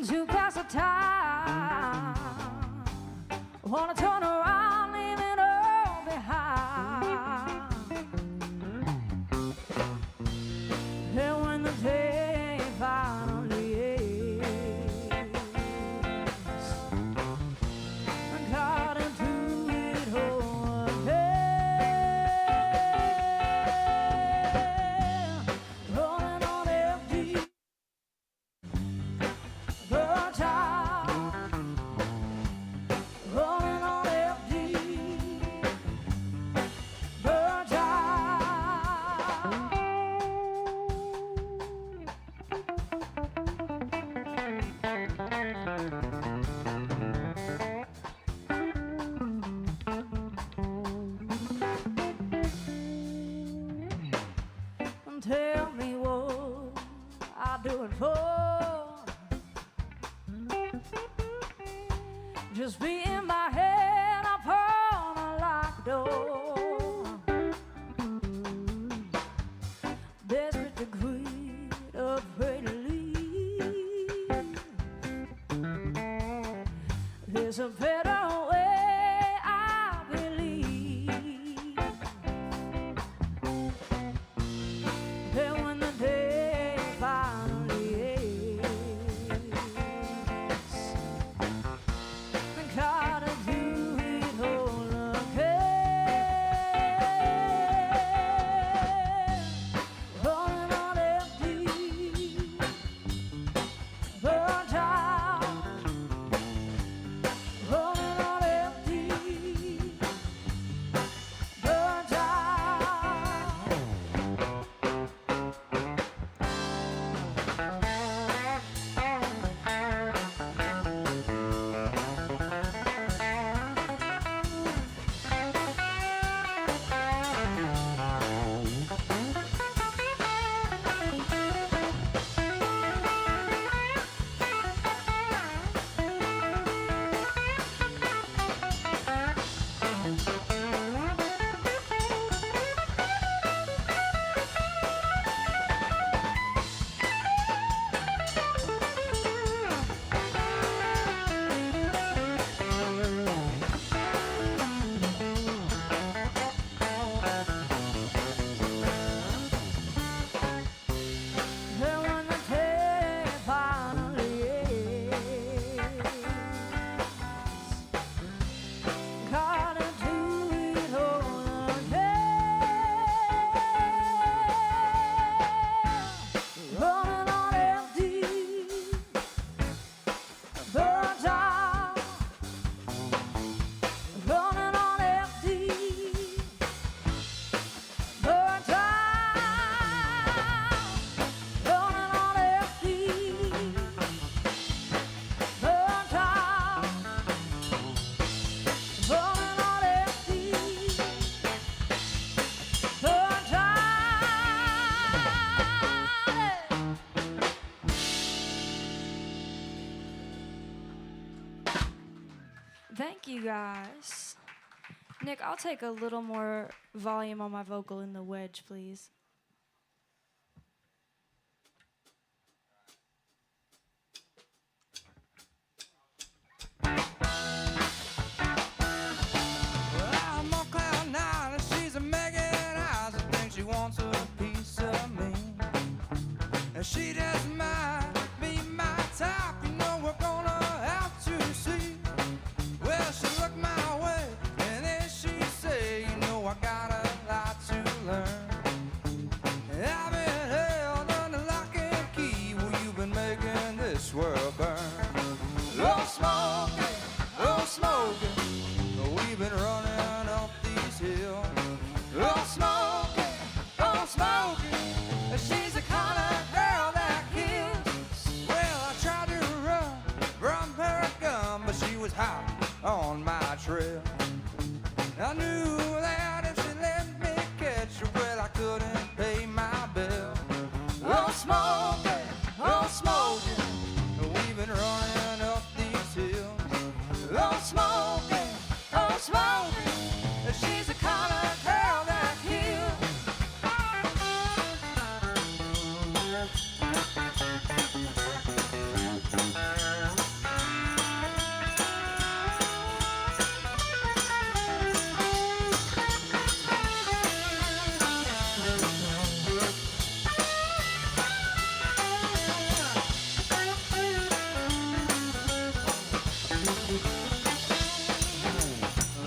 To pass the time, wanna turn around, leave it all behind. And when the day finally ends, I gotta do it all again. Rolling on empty. The child rolling on empty. The child. Tell me what I do it for. Just be in my head upon a locked door. Desperate to quit, afraid to leave. There's a better way, I believe. Then when the day finally ends, God you guys. Nick, I'll take a little more volume on my vocal in the wedge, please. I'm on cloud nine and she's a Megan Eyes. I think she wants a piece of me, and she doesn't mind be my type. You know we're gonna have to see. Well, she looked my way and then she say, you know I got a lot to learn. I've been held under lock and key. Well, you've been making this world burn. Oh, smoking, oh, smoking. We've been running up these hills. Oh, smoking, oh, smoking. She's the kind of girl that kills. Well, I tried to run from her gun, but she was hot on my trail. I knew that if she let me catch her, well, I couldn't pay my bill. Oh, smoking, oh, smoking. We've been running up these hills. Oh, smoking, oh, smoking. She's the kind of girl that kills.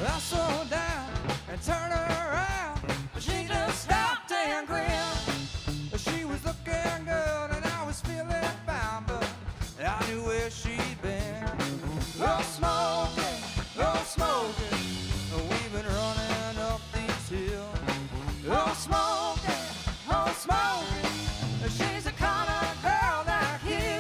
I slowed down and turned around, but she just stopped and grinned. She was looking good and I was feeling fine, but I knew where she'd been. Oh, smoking, oh, smoking. We've been running up these hills. Oh, smoking, oh, smoking. She's the kind of girl that kills.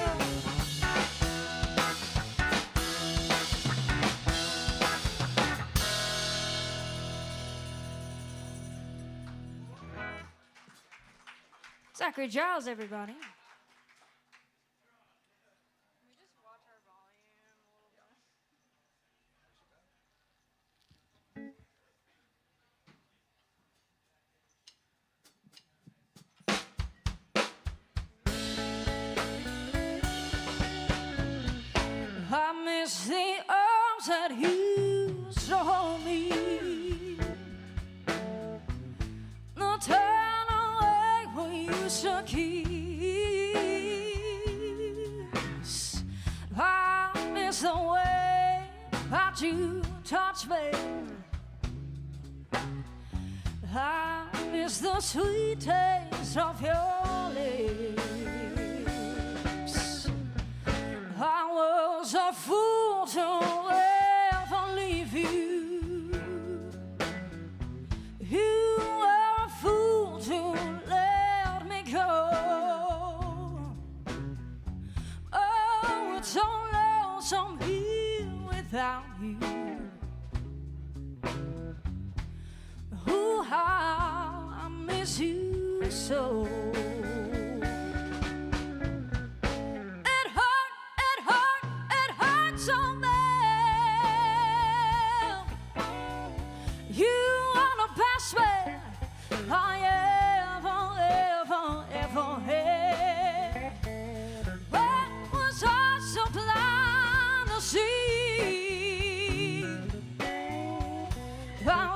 Zachary Giles, everybody. I miss the arms that used to hold me. The turn away we used to kiss. I miss the way that you touched me. I miss the sweet taste of your lips. I was a fool to ever leave you. You were a fool to let me go. Oh, it's so lonesome here without you. Ooh, how I miss you so. So bad. You are the best man I ever had. Where was I so blind to see that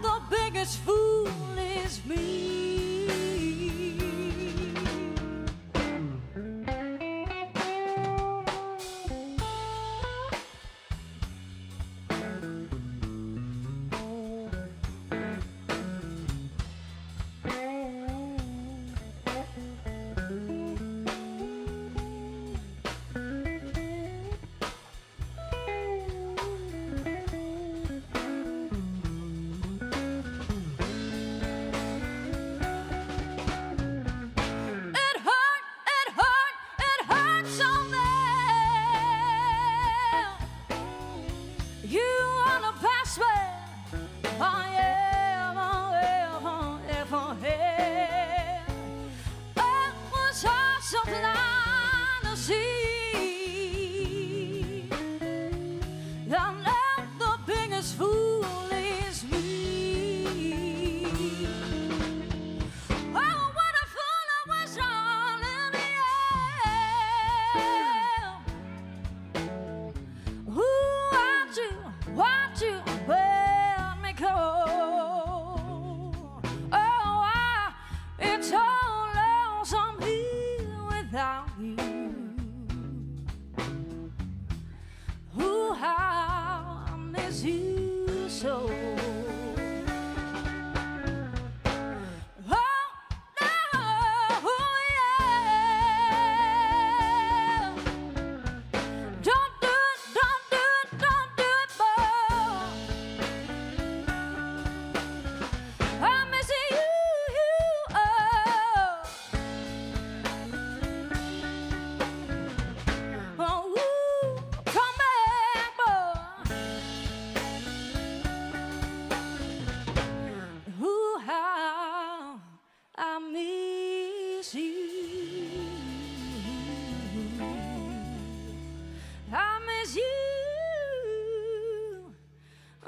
the biggest fool is me? The without you. Ooh, how I miss you so.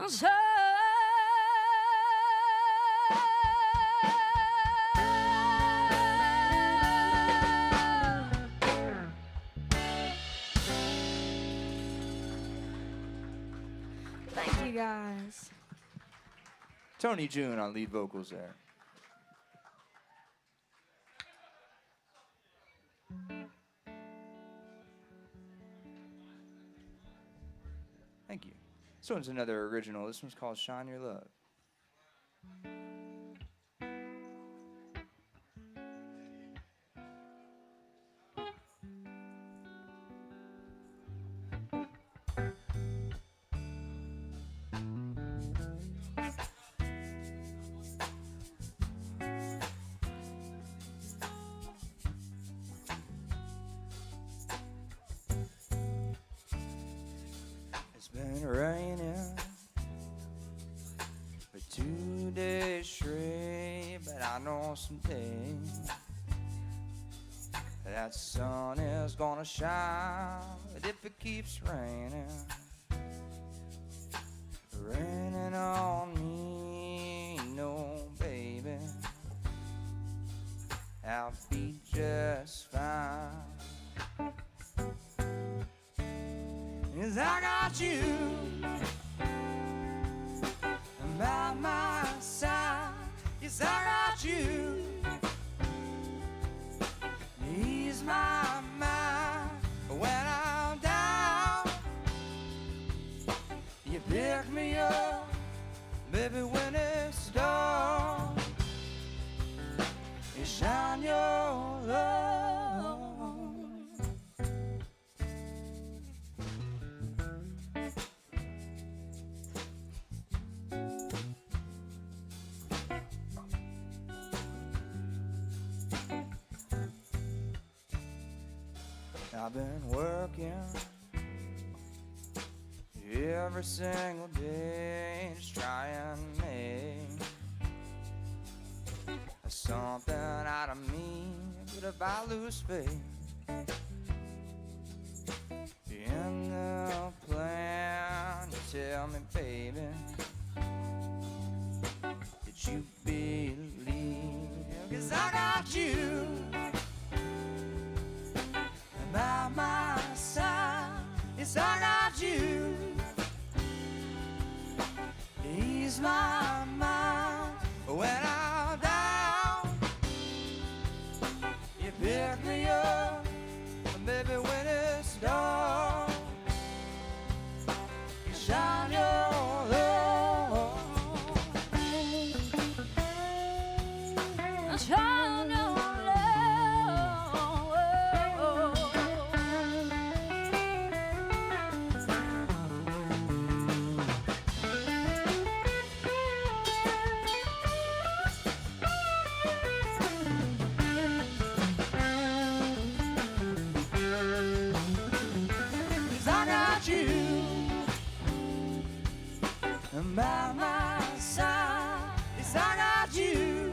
So thank you guys. Tony June on lead vocals there. Thank you. This one's another original. This one's called Shine Your Love. It's been raining for 2 days straight, but I know someday that sun is gonna shine. But if it keeps raining, raining on me, no baby, I'll be just fine. 'Cause I got you by my side. Yes, I got you. Ease my mind when I'm down. You pick me up, baby, when it's dark. You shine your love. I've been working every single day, just trying to make something out of me. But if I lose faith in the plan, you tell me, baby, that you believe. 'Cause I got you by my side. Yes, I got you. Ease my mind when I'm down. You pick me up, baby, when it's dark. You shine your love. Shine your by my side. Yes, I got you.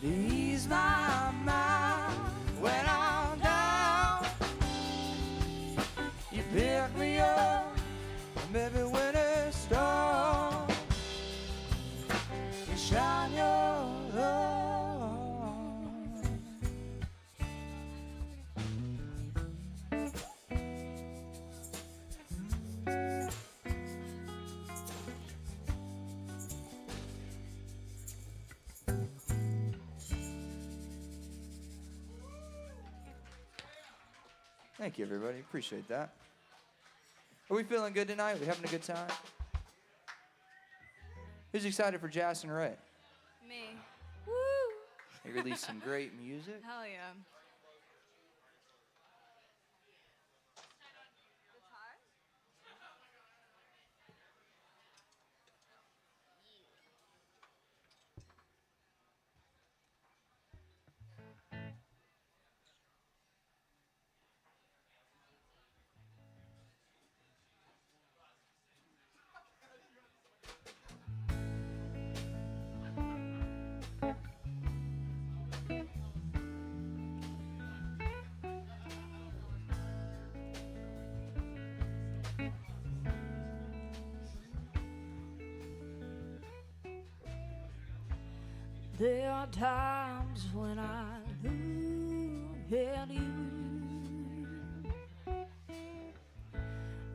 Ease my mind when I'm down. You pick me up, baby, when it's dark. You shine your love. Thank you, everybody. Appreciate that. Are we feeling good tonight? Are we having a good time? Who's excited for Jas Ray? Me. Woo! They released some great music. Hell yeah. There are times when I look at you.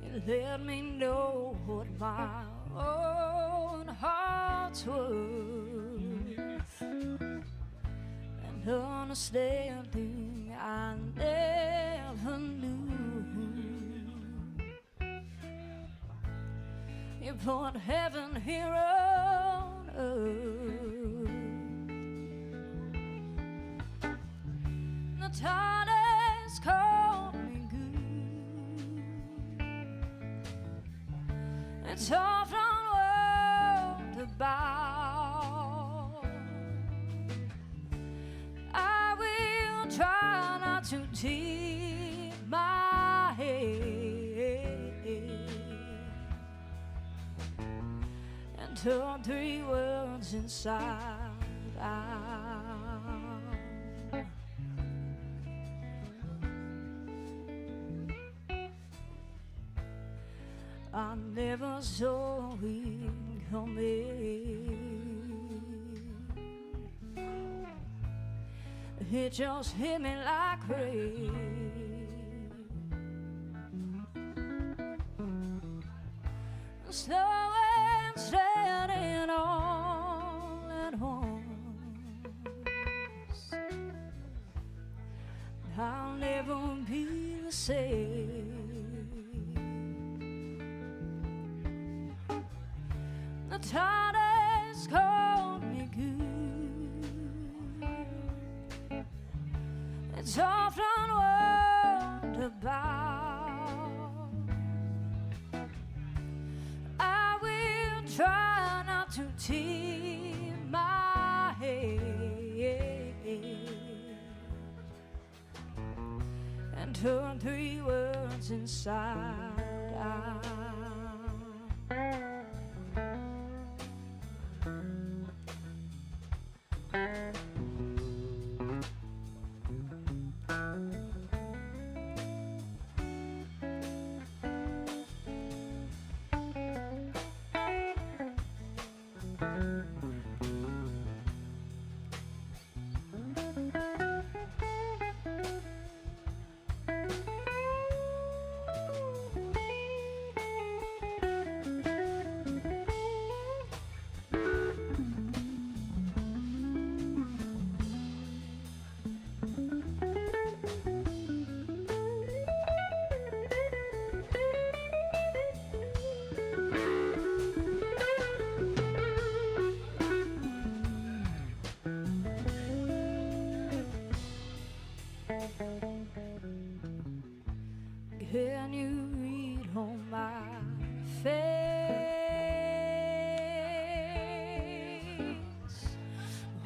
You let me know what my own heart's worth, and understanding I never knew. You put heaven here on earth. The tide has called me good. It's often world about. I will try not to tip my head and turn 3 words inside out. I never saw it coming. It just hit me like rain. Slow and steady all at once. I'll never be the same. The tide has called me good. It's often world about. I will try not to tip my head and turn 3 words inside out. Can you read on my face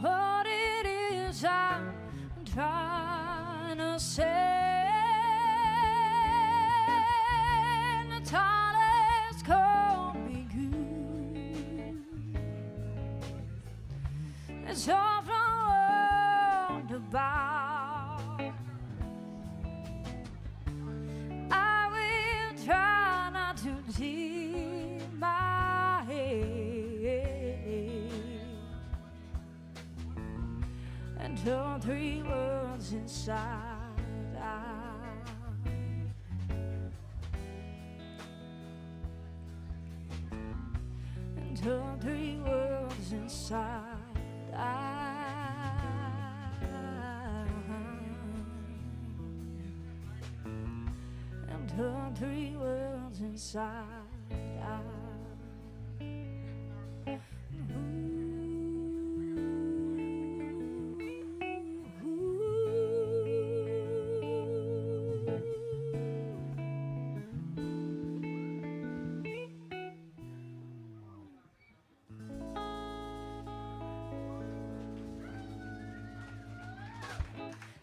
what it is I'm trying to say? The tide has called me good. It's often world about. Try not to tip my head and turn 3 words inside out. And turn 3 words inside out. from three worlds inside out.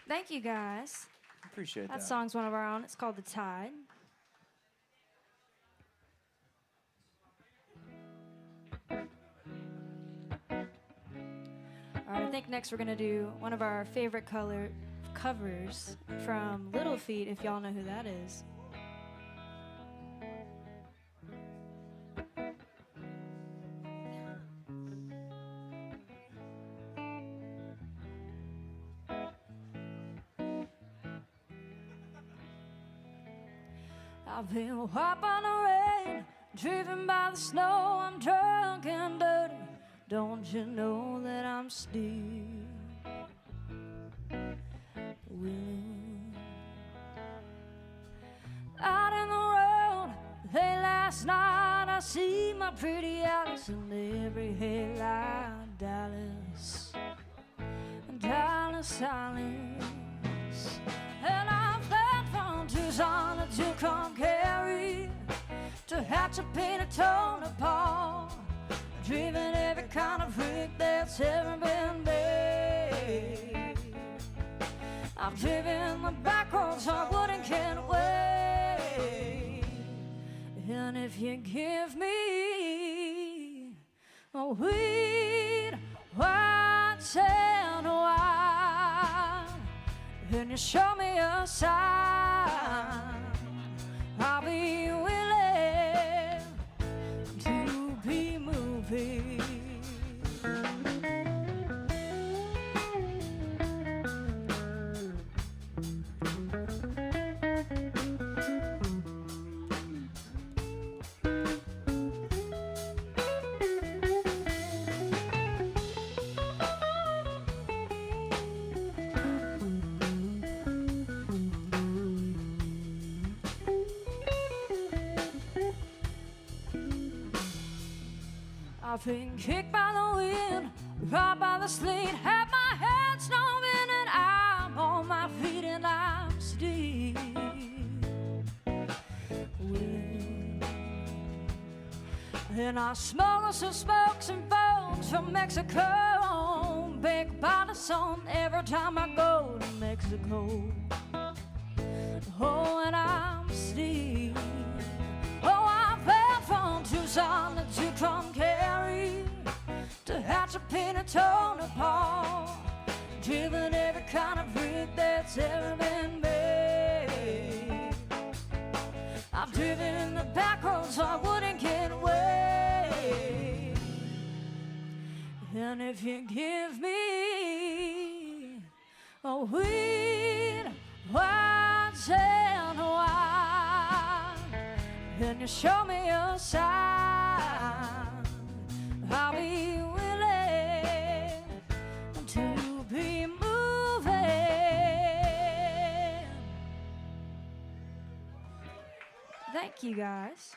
Thank you guys. Appreciate that. That song's one of our own. It's called The Tide. All right, I think next we're gonna do one of our favorite covers from Little Feat, if y'all know who that is. I've been wiped by the rain, driven by the snow. I'm drunk and dirty. Don't you know that I'm still willing? Out in the road, late last night, I see my pretty Alice in every headlight. Dallas, Dallas silence. And I've fled from Tucson to come carry, to hatch a paint a tone apart, driven every kind of rig that's ever been made. I've driven the back roads hardwood and can't wait. And if you give me a weed, white sand wine, and you show me a sign, I'll be willing to be moving. I've been kicked by the wind, robbed by the sleet, had my head snowing and I'm on my feet and I'm still willing. And I smuggle some smokes and folks from Mexico, baked by the sun every time I go to Mexico. Oh, and I'm still, oh, I fell from Tucson to come carry, to hatch a pin and tone apart, driven every kind of rig that's ever been made. I've driven the back roads so I wouldn't get away. And if you give me a weed, white sand wine, and you show me a sign, I'll be willing to be moving. Thank you, guys.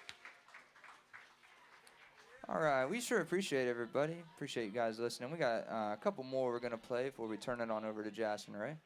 All right, we sure appreciate everybody. Appreciate you guys listening. We got a couple more we're gonna play before we turn it on over to Jas Ray.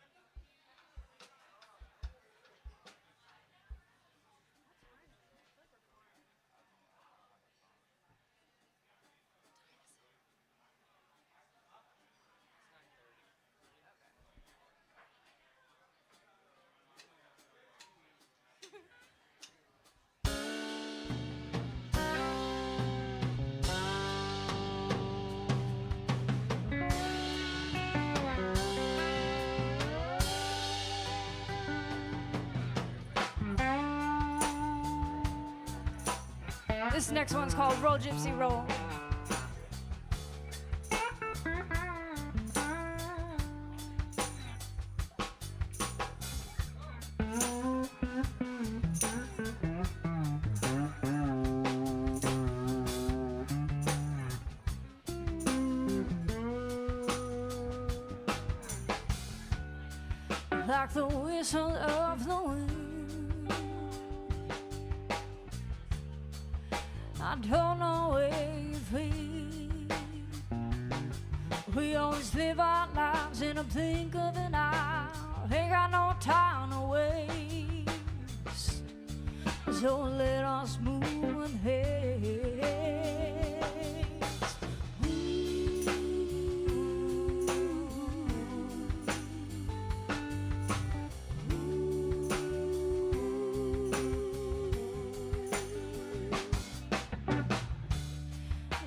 This next one's called Roll Gypsy Roll. Like the whistle of the wind, I don't know where you've been. We always live our lives in a blink of an eye. Ain't got no time to waste, so let us move in haste.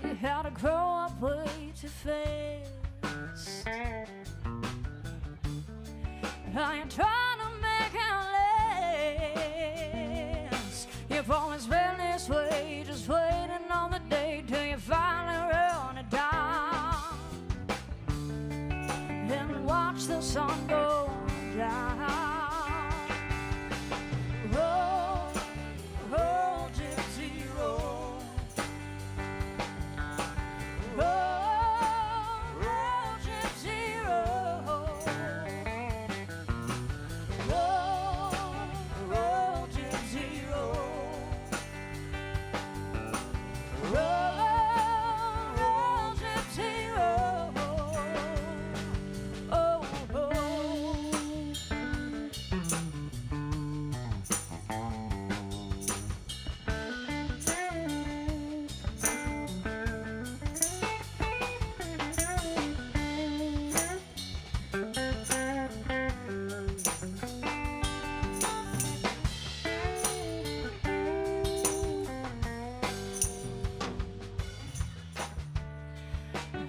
You had to grow up way too fast. I ain't trying to make it last. You've always been this way, just waiting on the day till you finally run it down and watch the sun go down. Roll, roll, gypsy, roll. Roll, roll, gypsy, roll. Roll, roll, gypsy, roll. Roll, roll, gypsy, roll. Oh, oh.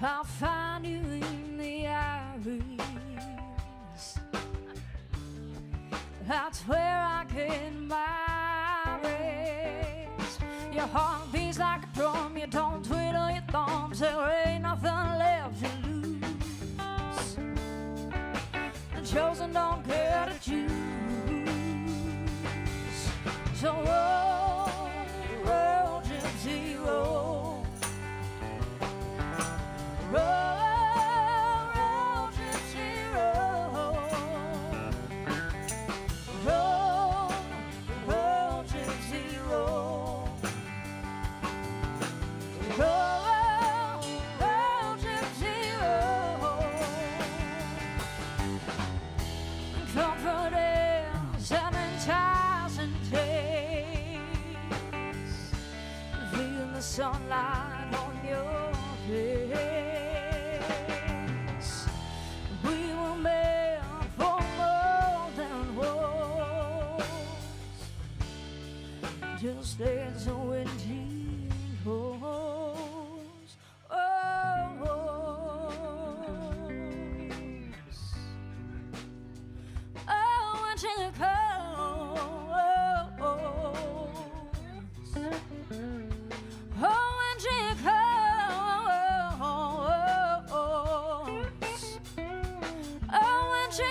I'll find you in the iris. That's where I get my rest. Your heart beats like a drum. You don't twiddle your thumbs. There ain't nothing left to lose. The chosen don't care to choose. So roll, roll, gypsy, roll. Roll, roll, gypsy, roll. Roll, roll, gypsy, roll. Roll, roll, gypsy, roll. Comfort is an enticing taste. Feel the sunlight on your face. We were made for more than words. Just as the wind goes. Oh, oh, when she comes. Oh, when she comes. Oh, when she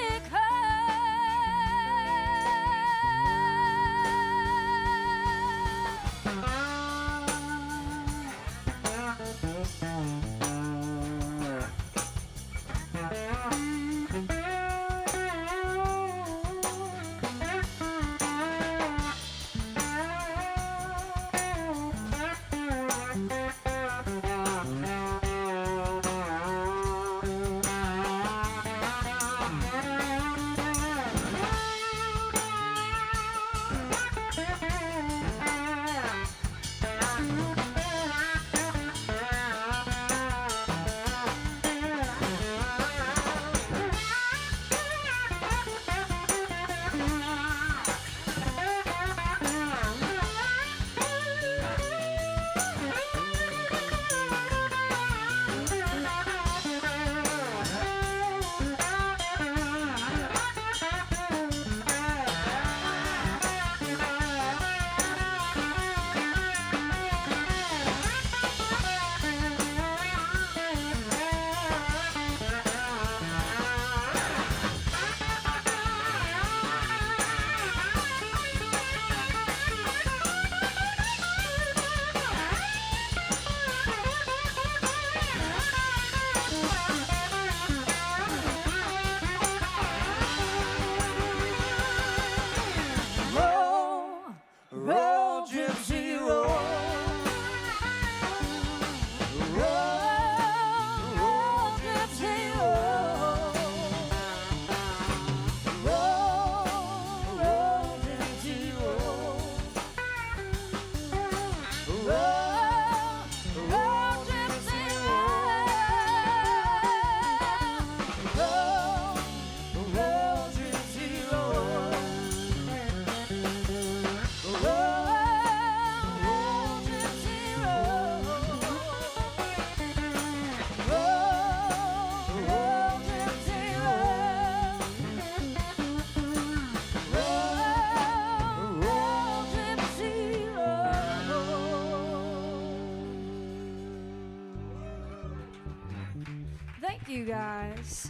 you guys.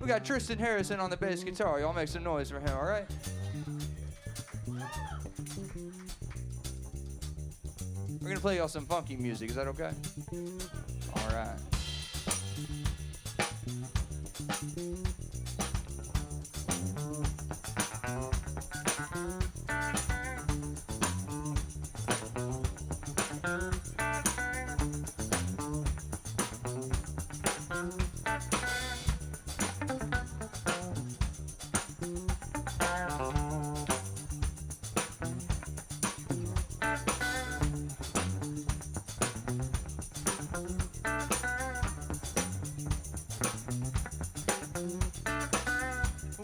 We got Tristan Harrison on the bass guitar. Y'all make some noise for him, all right? We're gonna play y'all some funky music. Is that okay? All right.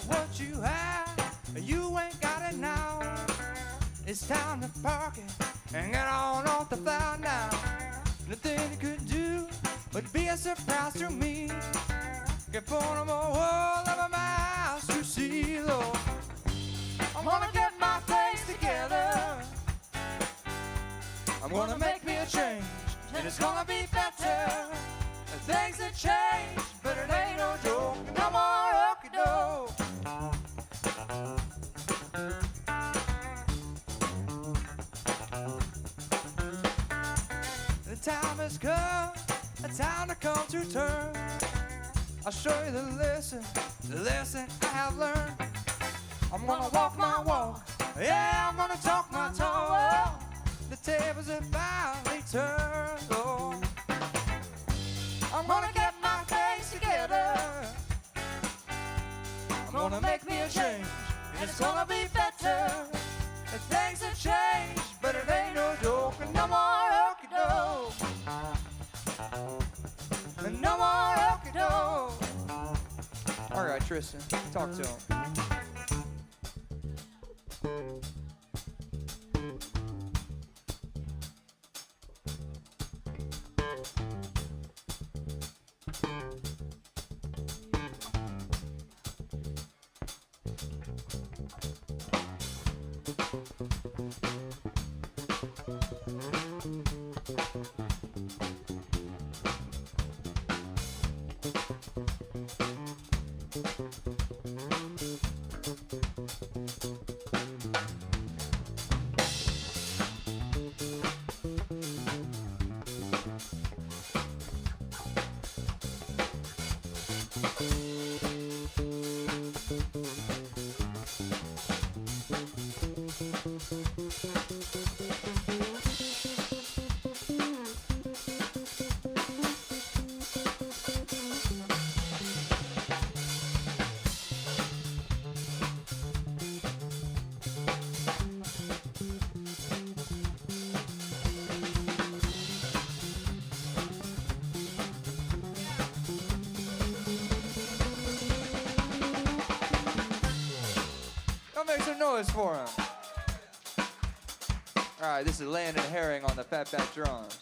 What you have, you ain't got it now. It's time to park it and get on off the fly now. Nothing you could do would be a surprise to me. Get on more world of my house to see, Lord. I'm gonna get my things together. I'm gonna make me a change, and it's gonna be better. Things have changed, but it ain't no joke. No more okey-doke. The time has come, the time to come to terms. I'll show you the lesson I have learned. I'm gonna walk my walk, yeah, I'm gonna talk my talk. Well, the tables have finally turned, oh. I'm gonna get my things together. I'm gonna make me a change, and it's gonna be better. And things have changed, but it ain't no joke. No more okey-doke. No more okey-doke. All right, Tristan, talk to him. Make some noise for him. All right, this is Landon Herring on the Fatback drums.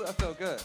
That felt good.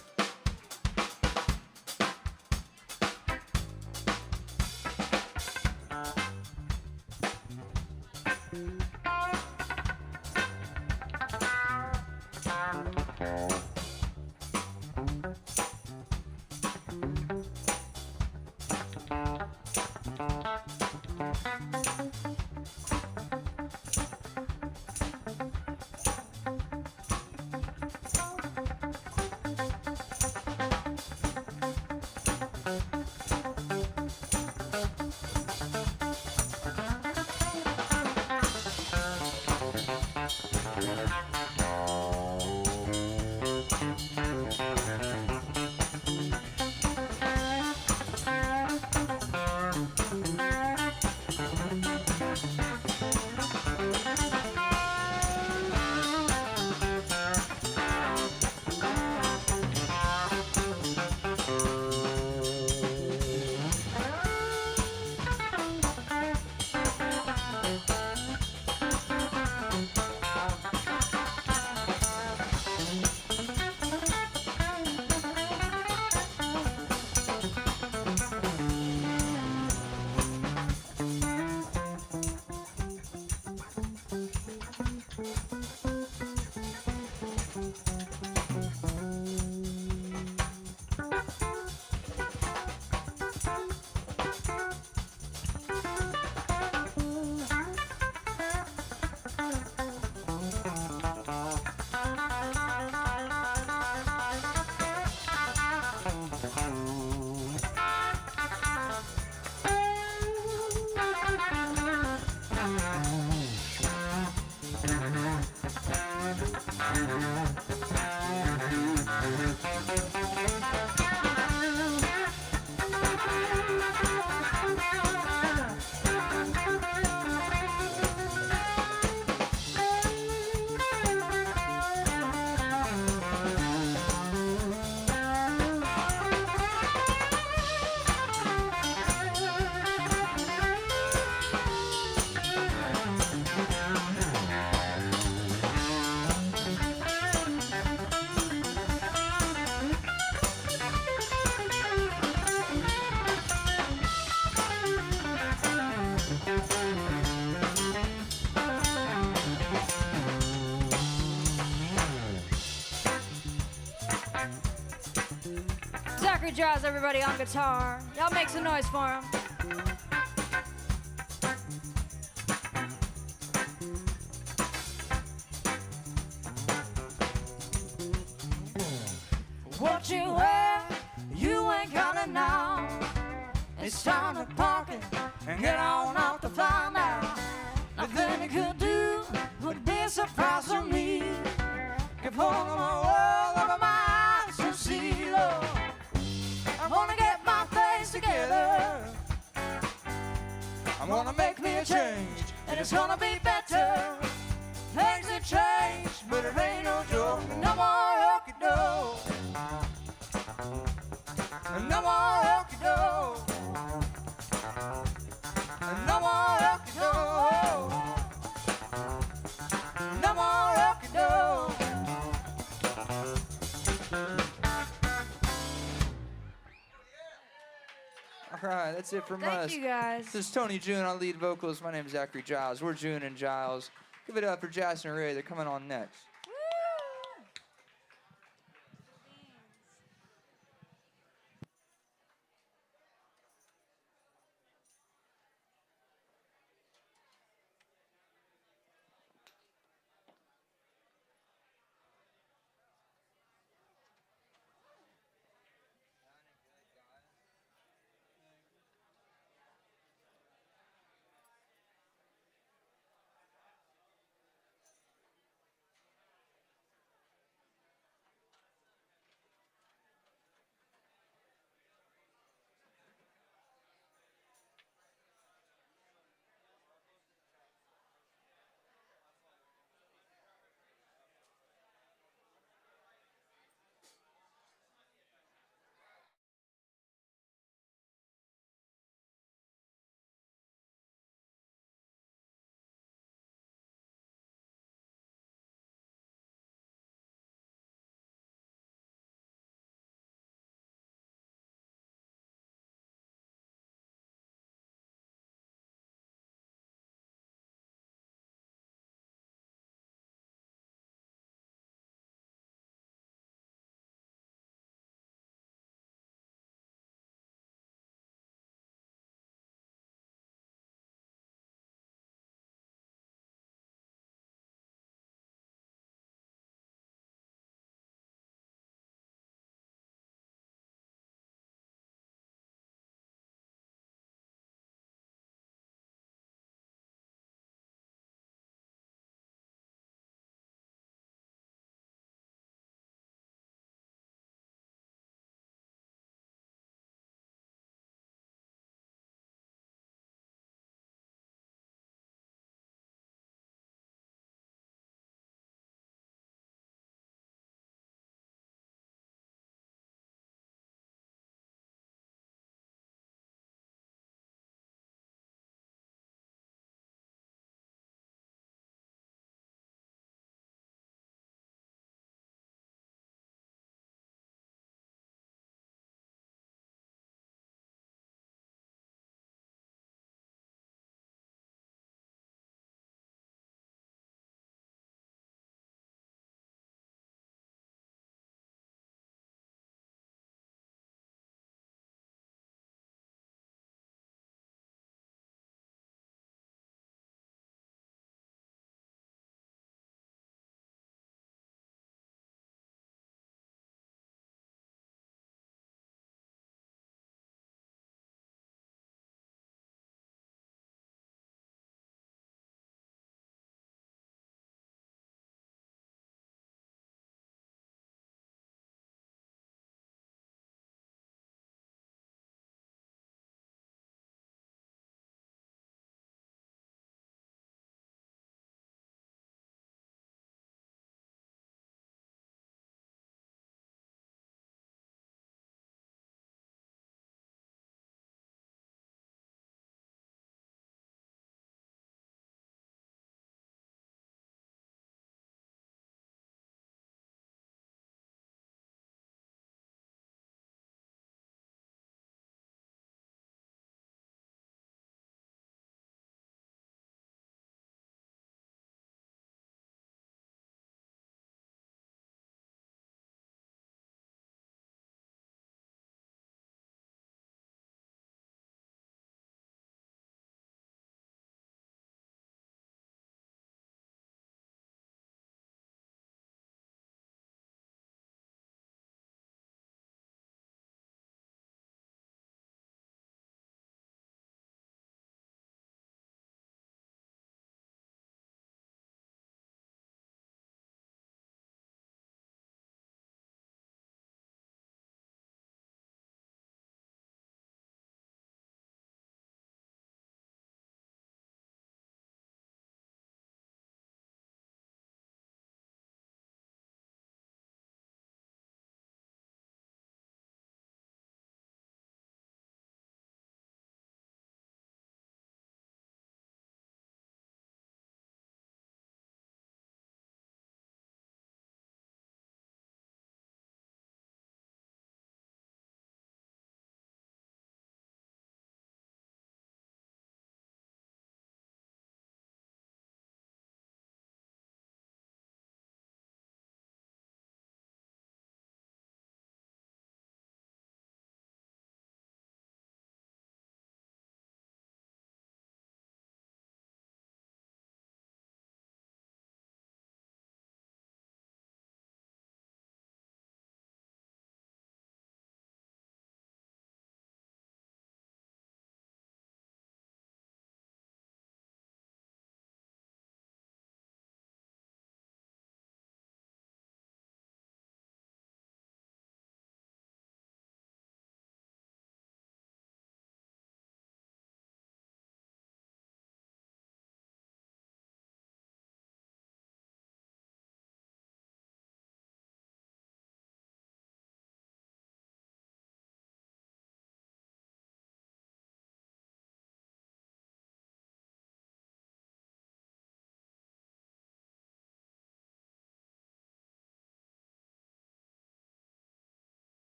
Zachary Jas, everybody, on guitar. Y'all make some noise for him. What you wear, you ain't got it now. It's time to park it and get on off the fly now. Nothing you could do would be a surprise for me. Keep holding my world over my eyes to see, Lord. I wanna get my face together. I'm gonna make me a change, and it's gonna be better. Things have changed, but it ain't no joke. No more hokey doke. No more hokey doke. No more hokey doke. No more hokey doke. All right, that's it from us. Thank you guys. This is Tony June on lead vocals. My name is Zachary Giles. We're June and Giles. Give it up for Jas Ray. They're coming on next.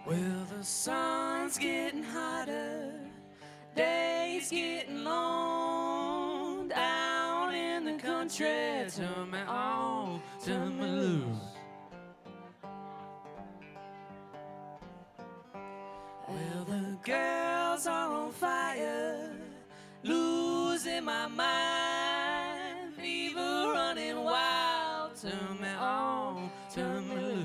Well, the sun's getting hotter, days getting long, down in the country, turn me on, turn me loose. Well, the girls are on fire, losing my mind, fever running wild, turn me on, turn me loose.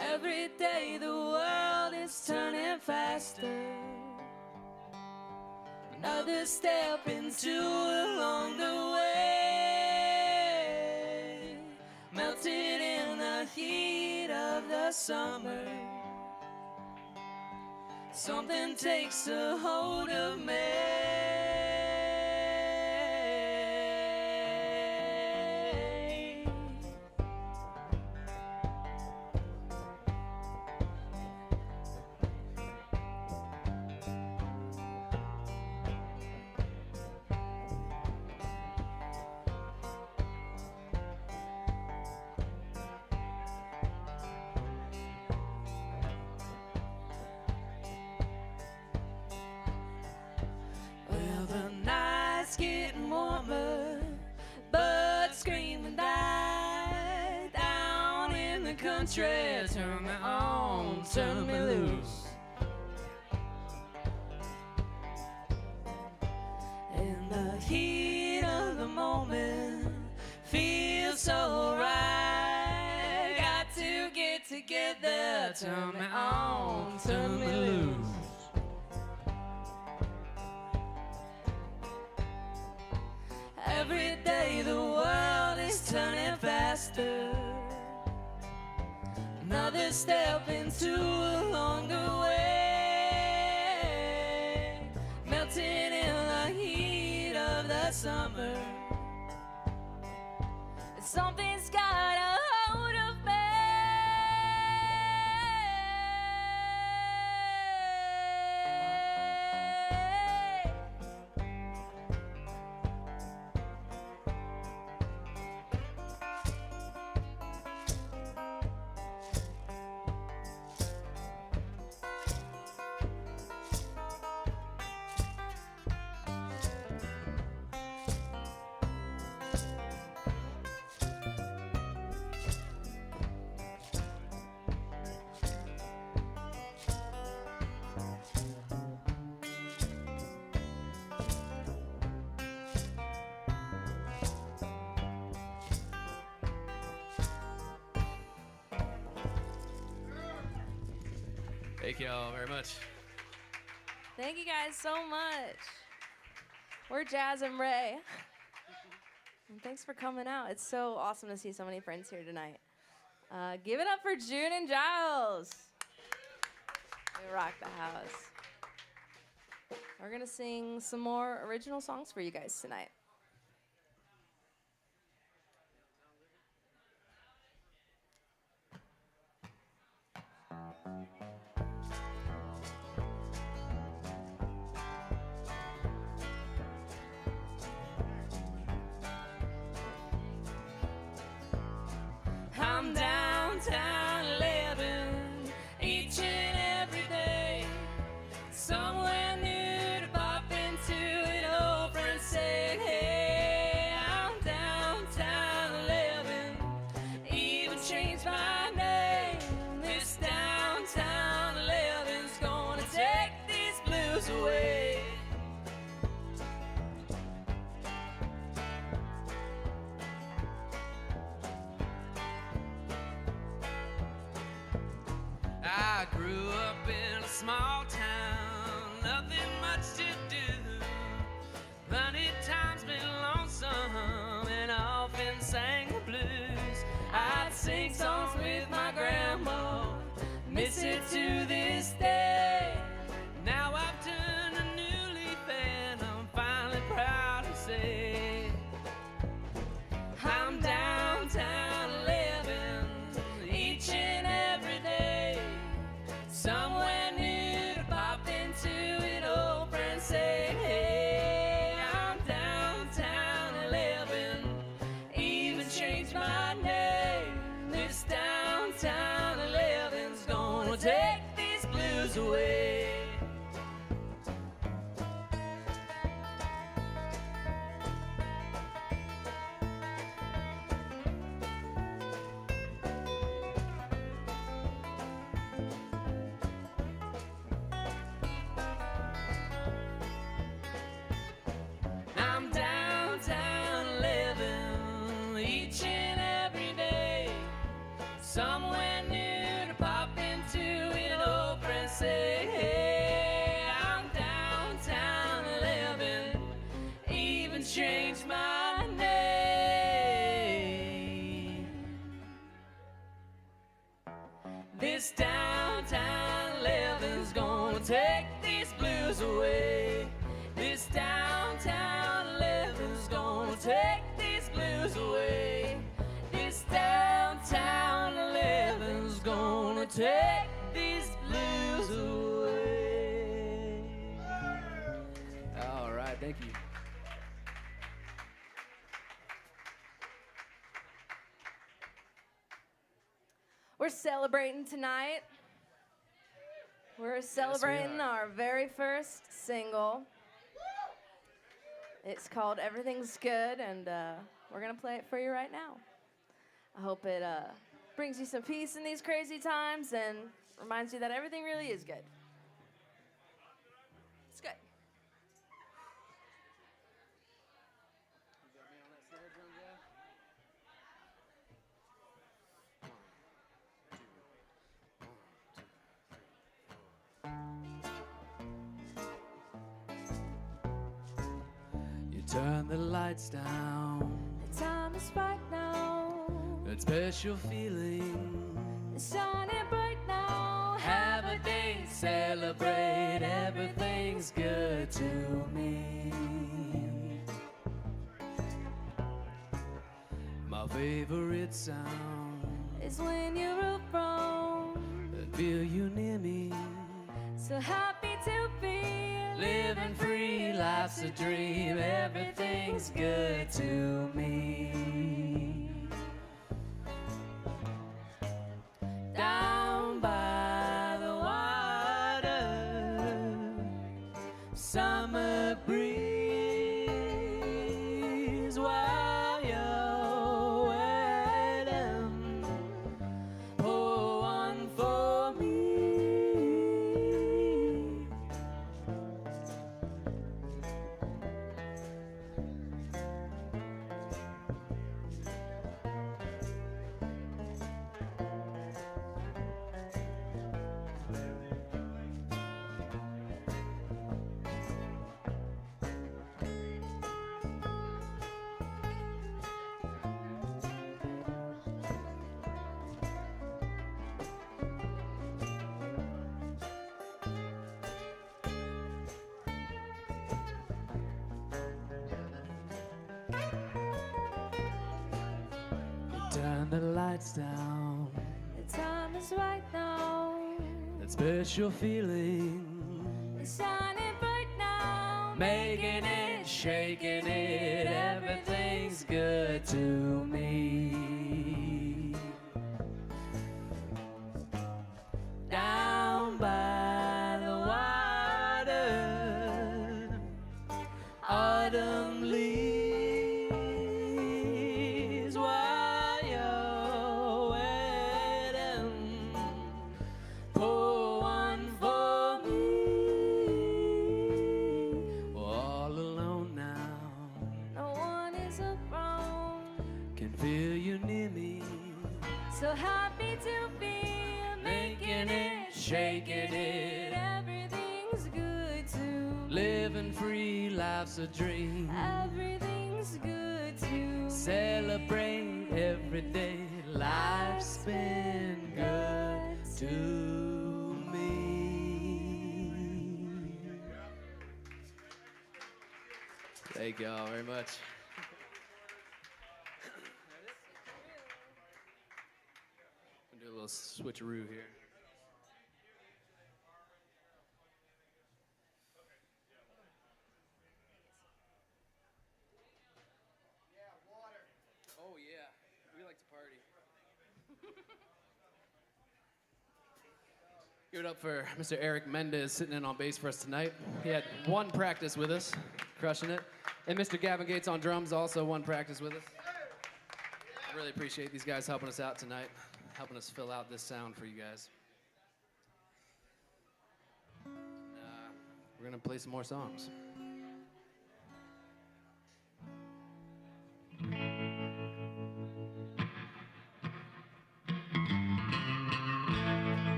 Every day the world is turning faster, another step into a longer way, melted in the heat of the summer. Something takes a hold of me. Getting warmer, birds scream and die, down in the country, turn me on, turn me loose. In the heat of the moment, feels so right, got to get together, turn me on, turn me loose. Every day the world is turning faster, another step into a longer way, melting in the heat of the summer. Something's got a hold of me. Thank you all very much. Thank you guys so much. We're Jas and Ray. And thanks for coming out. It's so awesome to see so many friends here tonight. Give it up for June and Giles. They rock the house. We're going to sing some more original songs for you guys tonight. I'm downtown living each and every day, somewhere new to pop into an old friend say, hey, I'm downtown living, even changed my name. This downtown living's gonna take these blues away. I grew up in a small town, nothing much to do. Plenty times been lonesome and often sang the blues. I'd sing songs with my grandma, miss it to this day. Now I've turned a new leaf and I'm finally proud to say I'm downtown living each and every day, somewhere new to pop into an old friend say, blues away. I'm downtown living each and every day, somewhere new to pop into an old friend say, hey, I'm downtown living, even changed my name. This downtown living's gonna take these blues away. This downtown living's gonna take these blues away. This downtown living's gonna take these blues away. All right, thank you. We're celebrating tonight. We're celebrating our very first single. It's called Everything's Good, and we're going to play it for you right now. I hope it brings you some peace in these crazy times and reminds you that everything really is good. It's good. Turn the lights down. The time is right now. That special feeling. It's shining bright now. Have a day, celebrate. Everything's good to me. My favorite sound Is when you're around. that feel you near me. So happy to be Living free, life's a dream. Everything's good to me. Down by the water, summer breeze, while you're waiting, pour one for me. Turn the lights down. The time is right now. That special feeling. It's shining bright now. Making it, shaking it. Everything's good to me. Down by the water, autumn leaves, while you're waiting, pour one for me. We're all alone now, No one is around. can feel you near me. So happy to be Making it, shaking it. Everything's good to Living free, life's a dream. Everything's good to Celebrate every day. Life's been good to me. Thank you all very much. I'll do a little switcheroo here. Oh yeah, we like to party. Give it up for Mr. Eric Mendez sitting in on bass for us tonight. He had one practice with us, crushing it. And Mr. Gavin Gates on drums, also one practice with us. I really appreciate these guys helping us out tonight, helping us fill out this sound for you guys. We're gonna play some more songs.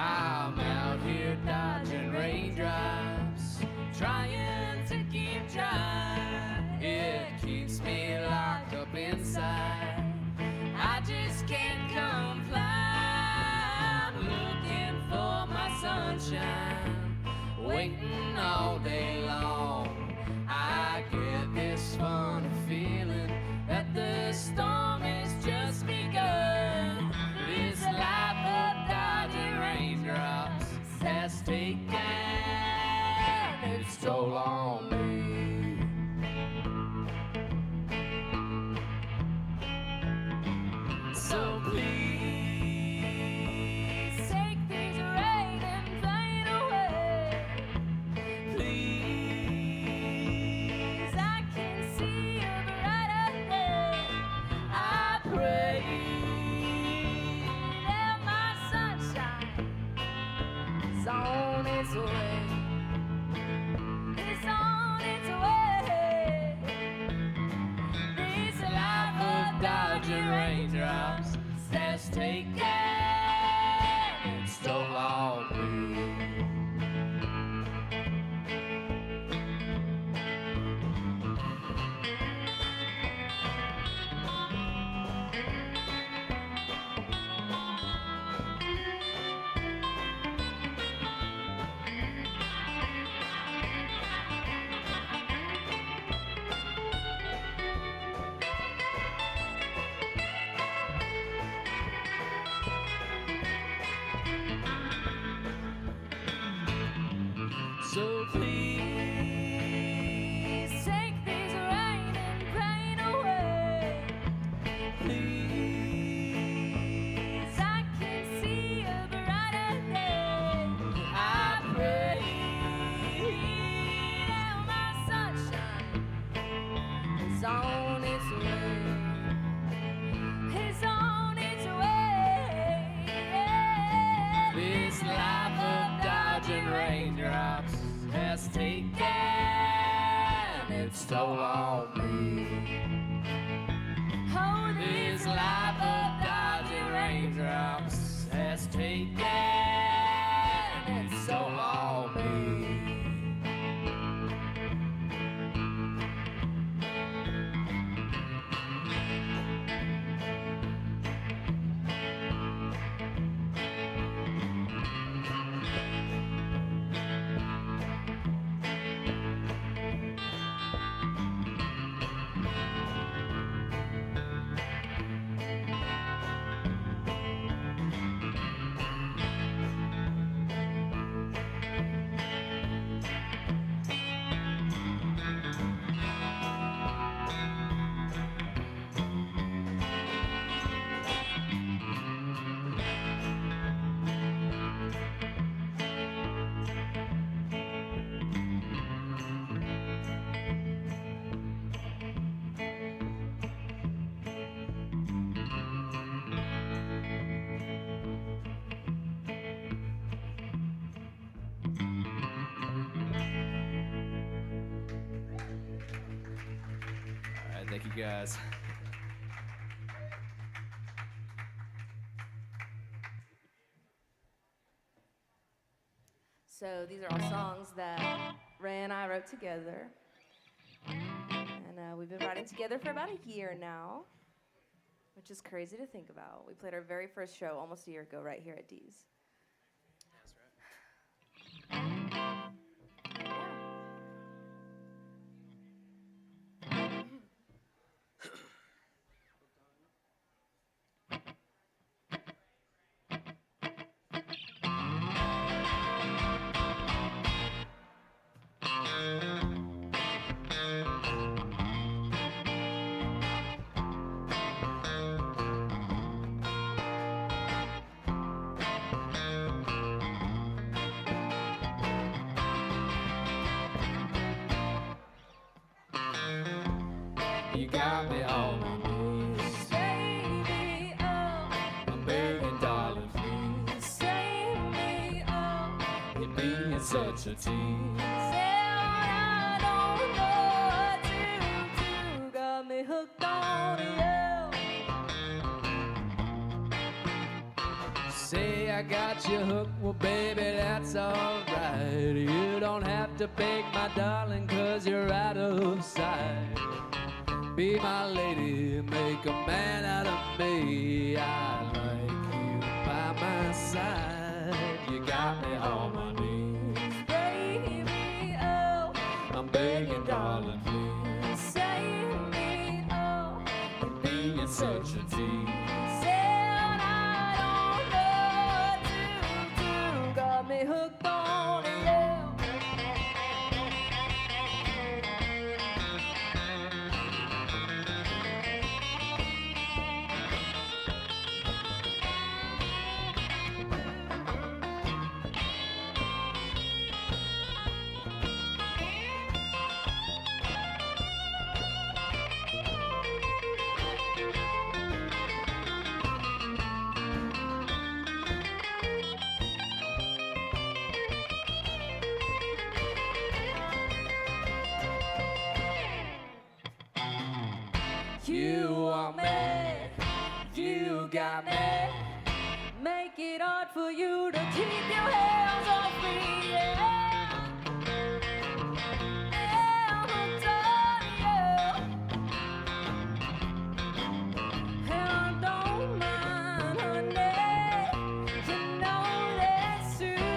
I'm out here dodging raindrops, trying to keep dry. It keeps me locked up inside. I just can't comply. I'm looking for my sunshine, waiting all day long. I get this funny feeling that the storm has just begun. This life of dodging raindrops has taken its toll on me. So please take these rain and pain away. Please, I can see a brighter day. I pray that my sunshine is on its way. It's on its way. This life of dodging raindrops has taken its toll on me. So please take these rain and pain away. Please, I can see a brighter day. I pray that my sunshine is on its way. It's on its way. This life of dodging raindrops has taken its toll on me. Oh, this life of dodging raindrops has taken its toll on me. All right, thank you guys. So these are all songs that Ray and I wrote together. And we've been riding together for about a year now, which is crazy to think about. We played our very first show almost a year ago right here at D's. You got me on my knees, Baby, oh, I'm begging, darling, please. save me, oh. You're being such a tease. I don't know what to do. Got me hooked on you. Say I got you hooked, well baby that's alright. You don't have to beg my darling, 'cause you're out of sight. Be my lady, make a man out of me. I like you by my side. You got me on my knees, Baby, oh, I'm begging, darling, please. save me, oh. You're being such a tease. Said I don't know what to do. Got me hooked on you. You want me, you got me. Make it hard for you to keep your hands off me. Yeah. I'm hooked on you. And I don't mind, honey. You know that's true.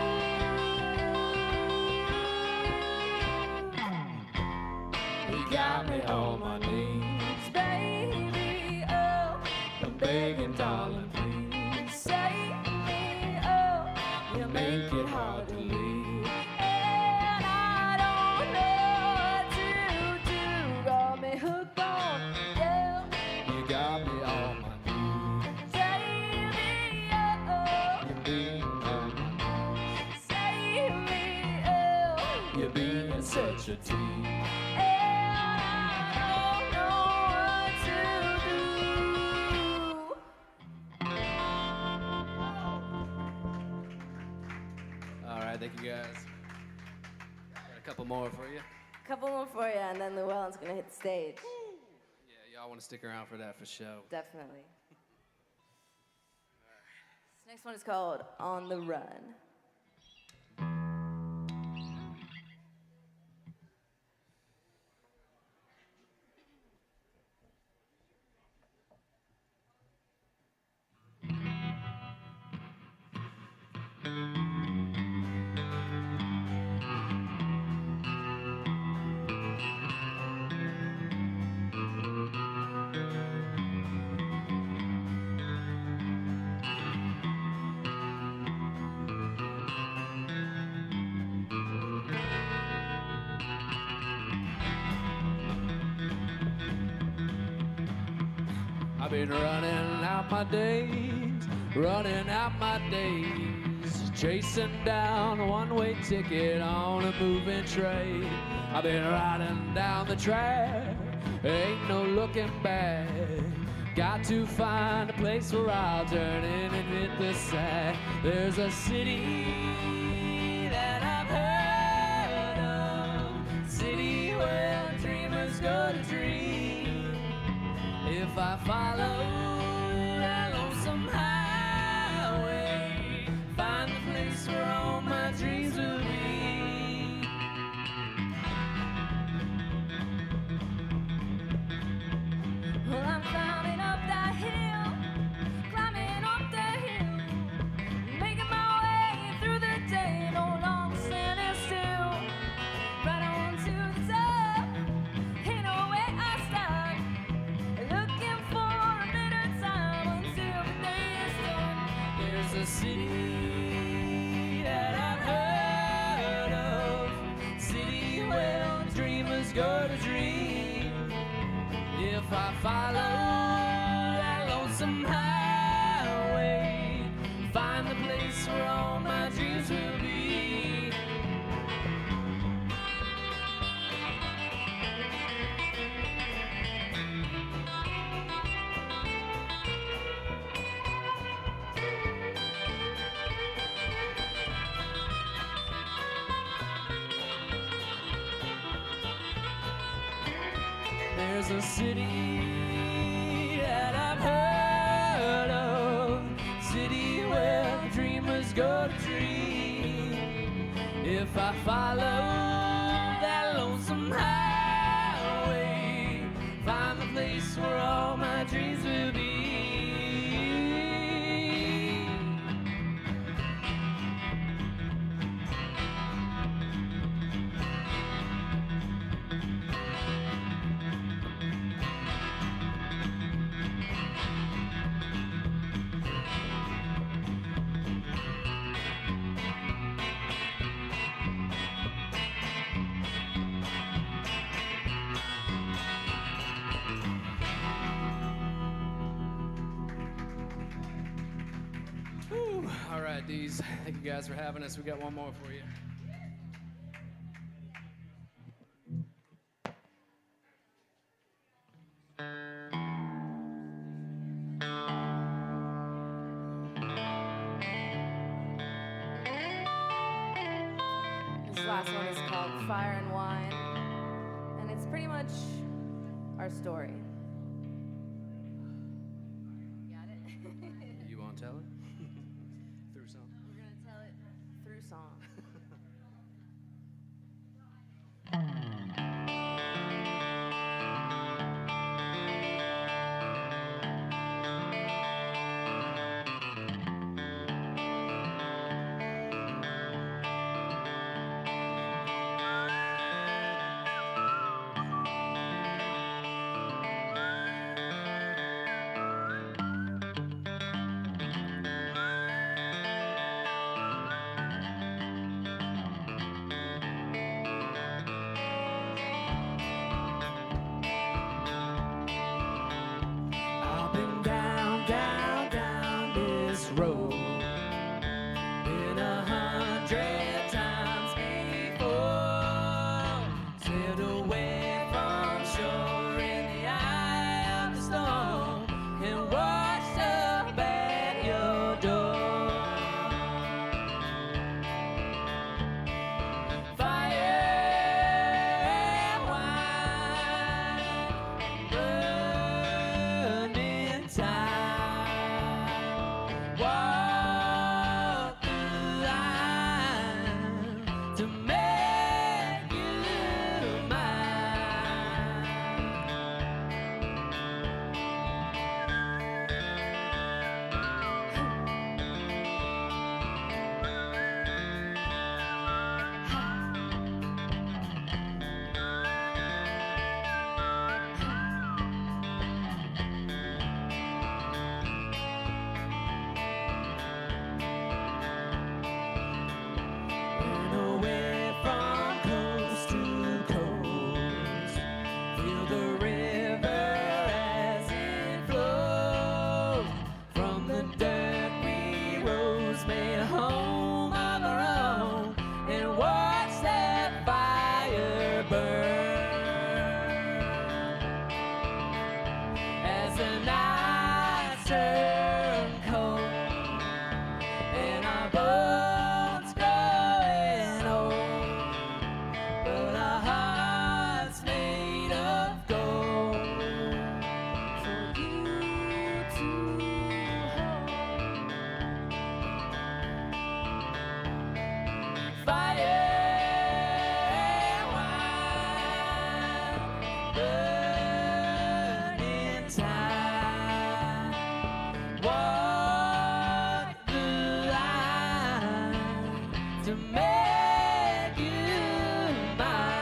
You got me on my knees, Baby, oh, I'm begging, darling, please. save me, oh. You Make it hard to leave. And I don't know what to do. Got me hooked on you. You got me on my knees. Save me, oh. You're being on my knees. Save me, oh. You're being such a tease. And I don't know what to do. All right, thank you guys. Got a couple more for you. Couple more for you, and then Llewellyn's gonna hit the stage. Yeah, y'all want to stick around for that for show. Definitely. This next one is called On the Run. I've been running out my days, chasing down a one-way ticket on a moving train. I've been riding down the track, ain't no looking back. Got to find a place where I'll turn in and hit the sack. There's a city that I've heard of, city where dreamers go to dream. If I follow that lonesome highway, find the place where all my dreams will be. a city that I've heard of, city where dreamers go to dream. If I follow that lonesome highway, find the place where all my dreams will be. There's a city that I've heard of, city where dreamers go to dream. If I follow that lonesome highway, find the place where all my dreams will be. All right, D's. Thank you guys for having us. We got one more for you. This last one is called Fire and Wine, and it's pretty much our story. Got it? You want to tell it? Through song. We're gonna tell it through song. I've been down, down, down this road in 100 times before. Sailed away from shore in the eye of the storm and washed up at your door. Fire and wine, burning time. Walk the line to make you mine. Went away from coast to coast, feel the river as it flows. From the dirt we rose, made a home of our own, and watched that fire burn. As the nights turn cold and our bones growing old, but our hearts made of gold for you to hold. Fire and wine, burning time. Walk the line to make you mine.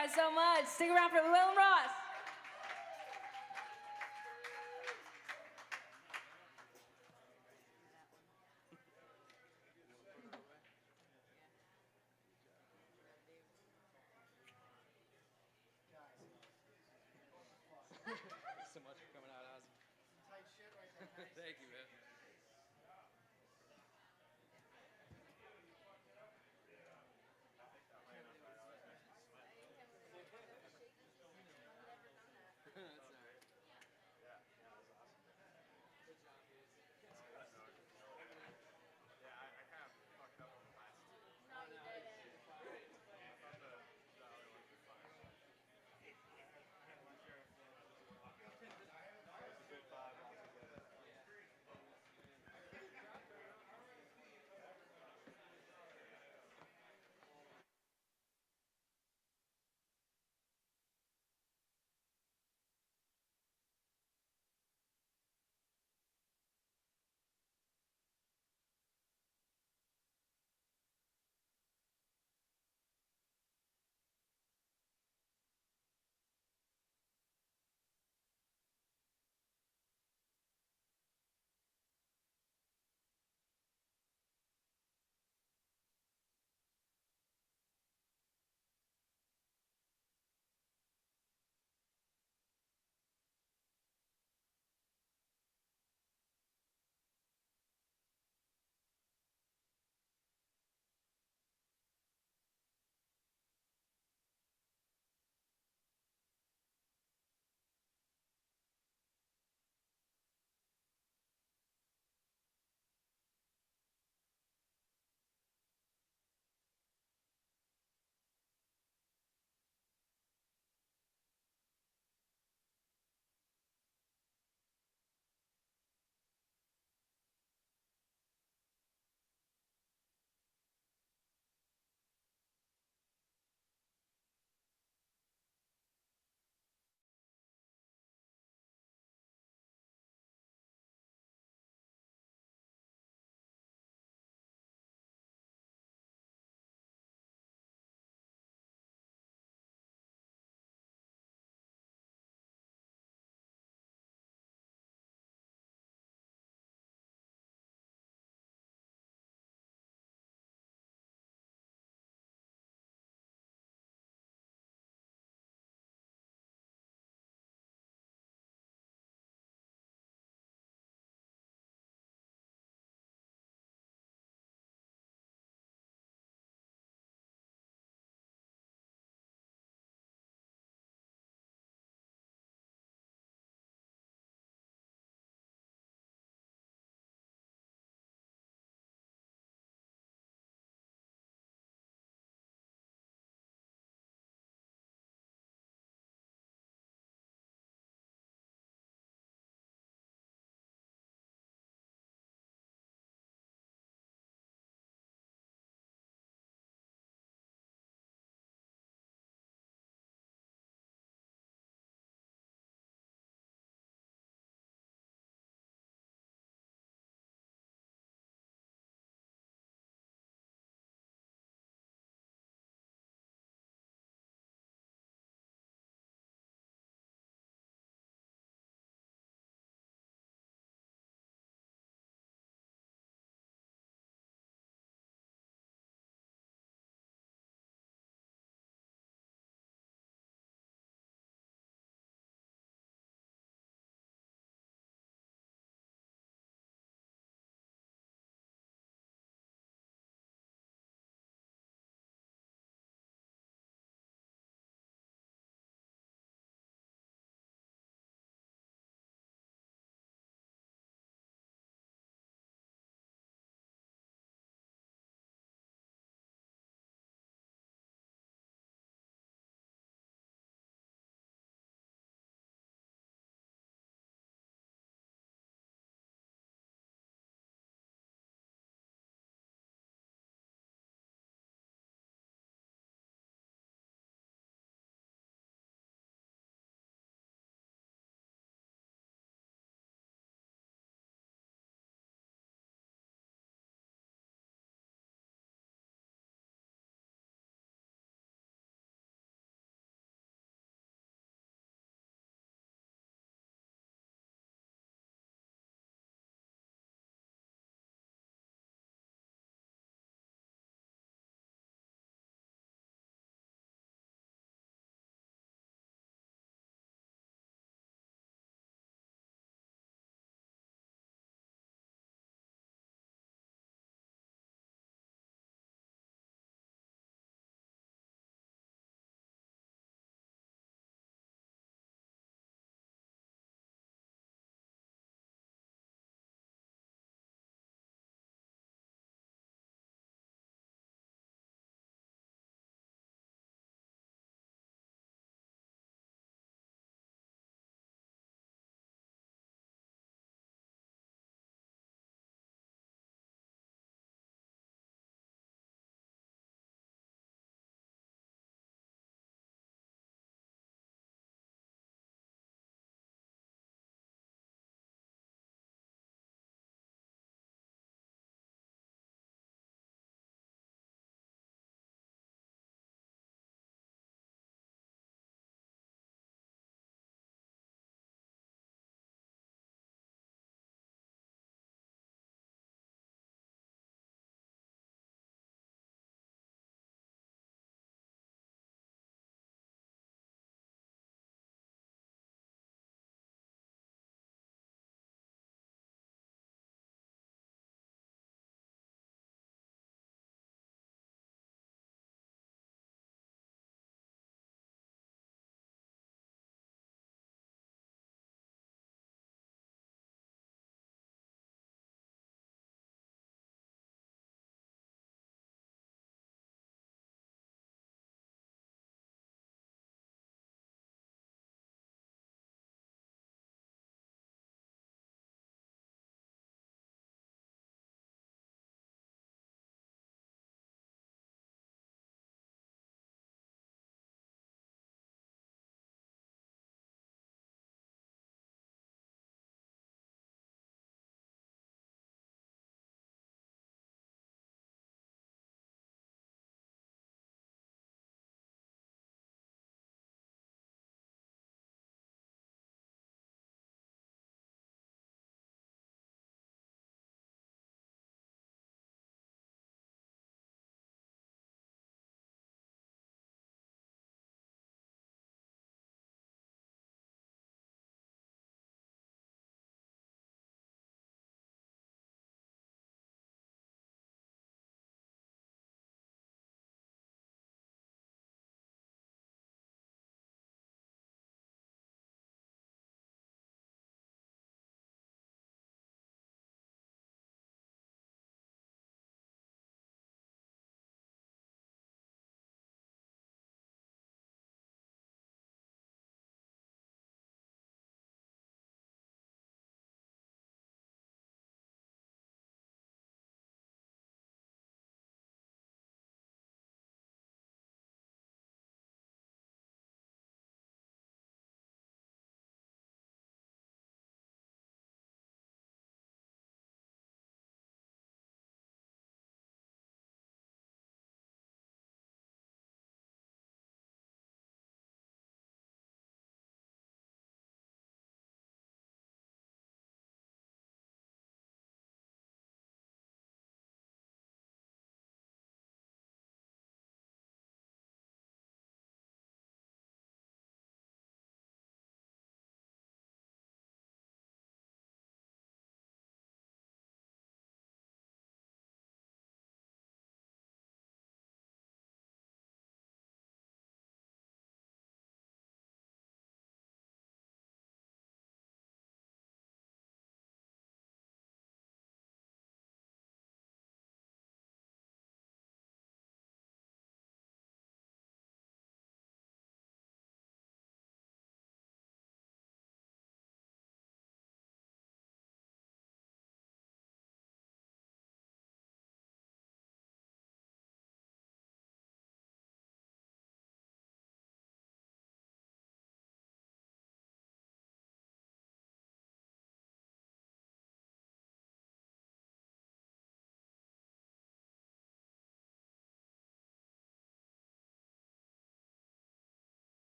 guys so much. Stick around for Will and Ross. Thanks so much for coming out, Ozzy. Thank you, man.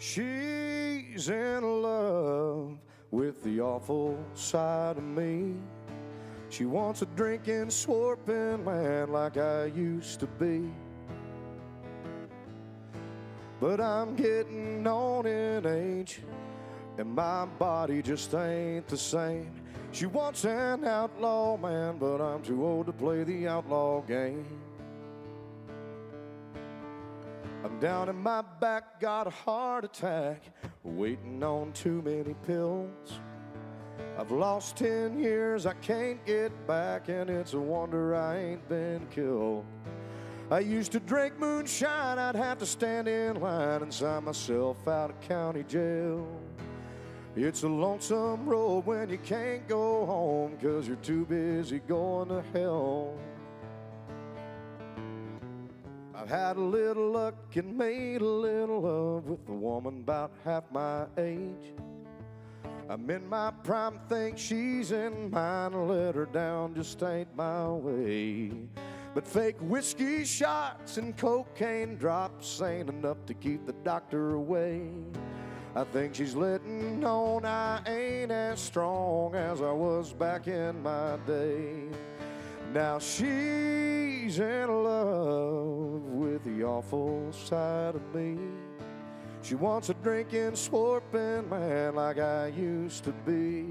She's in love with the awful side of me. She wants a drinking, swarping man like I used to be. But I'm getting on in age, and my body just ain't the same. She wants an outlaw man, but I'm too old to play the outlaw game. I'm down in my back, got a heart attack, waiting on too many pills. I've lost 10 years I can't get back, and it's a wonder I ain't been killed. I used to drink moonshine, I'd have to stand in line and sign myself out of county jail. It's a lonesome road when you can't go home, 'cause you're too busy going to hell. I've had a little luck and made a little love with a woman about half my age. I'm in my prime, think she's in mine. Let her down just ain't my way. But fake whiskey shots and cocaine drops ain't enough to keep the doctor away. I think she's letting on I ain't as strong as I was back in my day. Now she's in love with the awful side of me. She wants a drinking, swarping man like I used to be.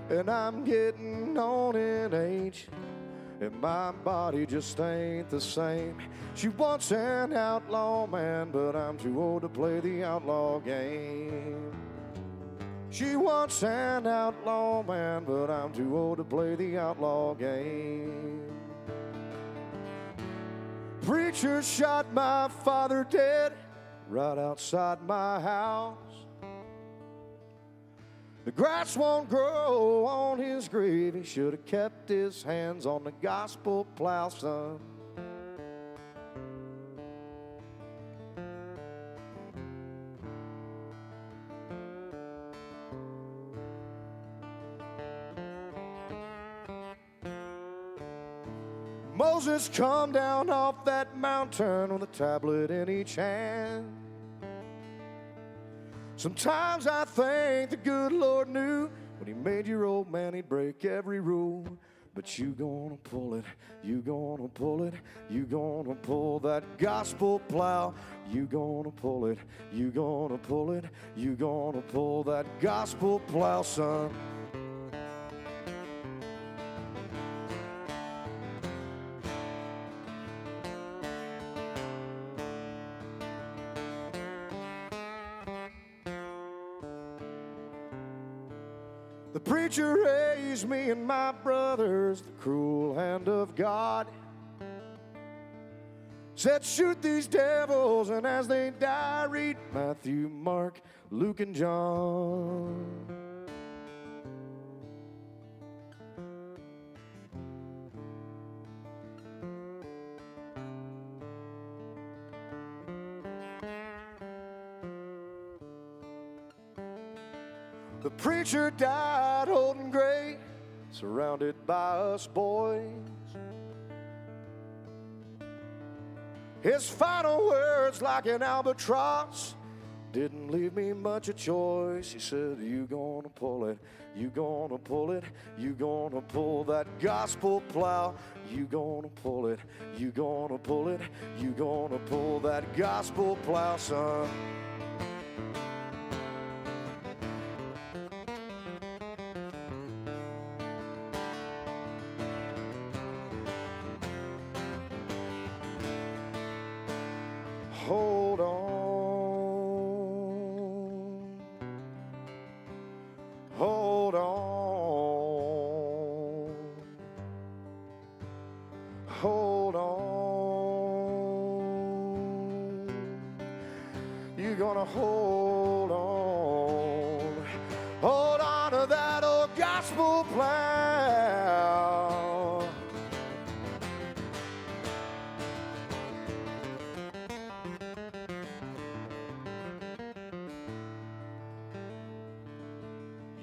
And I'm getting on in age, and my body just ain't the same. She wants an outlaw man, but I'm too old to play the outlaw game. She wants an outlaw man, but I'm too old to play the outlaw game. Preacher shot my father dead right outside my house. The grass won't grow on his grave. He should have kept his hands on the gospel plow, son. Moses come down off that mountain with a tablet in each hand. Sometimes I think the good Lord knew when he made your old man he'd break every rule. But you gonna pull it, you gonna pull it, you gonna pull that gospel plow. You gonna pull it, you gonna pull it, you gonna pull that gospel plow, son. The preacher raised me and my brothers, the cruel hand of God. Said, shoot these devils, and as they die, read Matthew, Mark, Luke, and John. The preacher died old and gray, surrounded by us boys. His final words, like an albatross, didn't leave me much of choice. He said, you gonna pull it, you gonna pull it, you gonna pull that gospel plow. You gonna pull it, you gonna pull it, you gonna pull that gospel plow, son. Hold on, hold on, hold on. You're gonna hold on to that old gospel plow.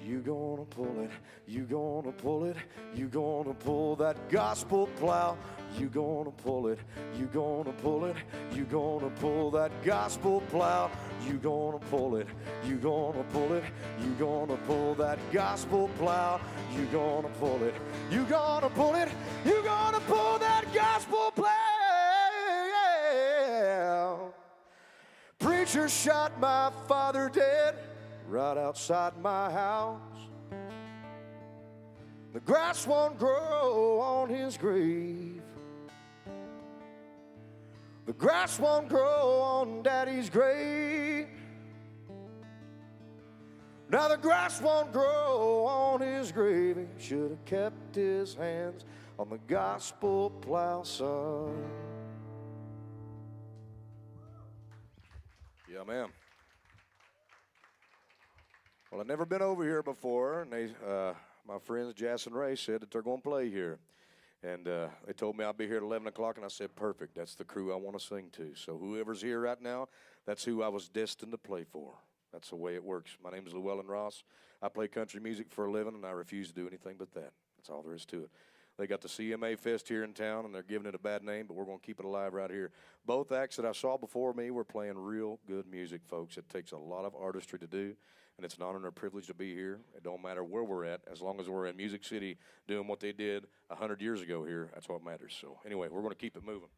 You gonna gonna pull it, you gonna pull it, you gonna pull that gospel plow. You gonna pull it, you gonna pull it, you gonna pull that gospel plow. You gonna pull it, you gonna pull it, you gonna pull that gospel plow. You gonna pull it, you gonna pull it, you gonna pull that gospel plow. Preacher shot my father dead right outside my house. The grass won't grow on his grave. The grass won't grow on Daddy's grave. Now the grass won't grow on his grave. He should have kept his hands on the gospel plow, son. Yeah, ma'am. Well, I've never been over here before, and my friends Jas and Ray said that they're going to play here. And they told me I'll be here at 11 o'clock, and I said, perfect. That's the crew I want to sing to. So whoever's here right now, that's who I was destined to play for. That's the way it works. My name is Llewellyn Ross. I play country music for a living, and I refuse to do anything but that. That's all there is to it. They got the CMA Fest here in town, and they're giving it a bad name, but we're going to keep it alive right here. Both acts that I saw before me were playing real good music, folks. It takes a lot of artistry to do, and it's an honor and a privilege to be here. It don't matter where we're at, as long as we're in Music City doing what they did 100 years ago here. That's what matters. So anyway, we're going to keep it moving.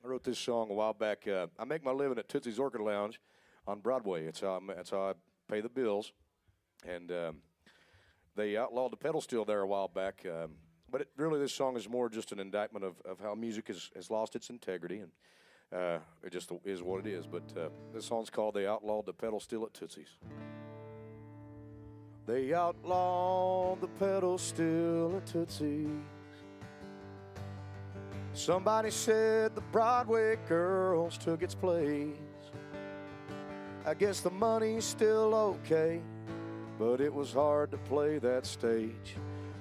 I wrote this song a while back. I make my living at Tootsie's Orchid Lounge on Broadway. That's how I pay the bills. And they outlawed the pedal steel there a while back. But really, this song is more just an indictment of how music has lost its integrity. And it just is what it is. But this song's called They Outlawed the Pedal Steel at Tootsie's. They outlawed the pedal steel at Tootsie's. Somebody said the Broadway girls took its place. I guess the money's still okay, but it was hard to play that stage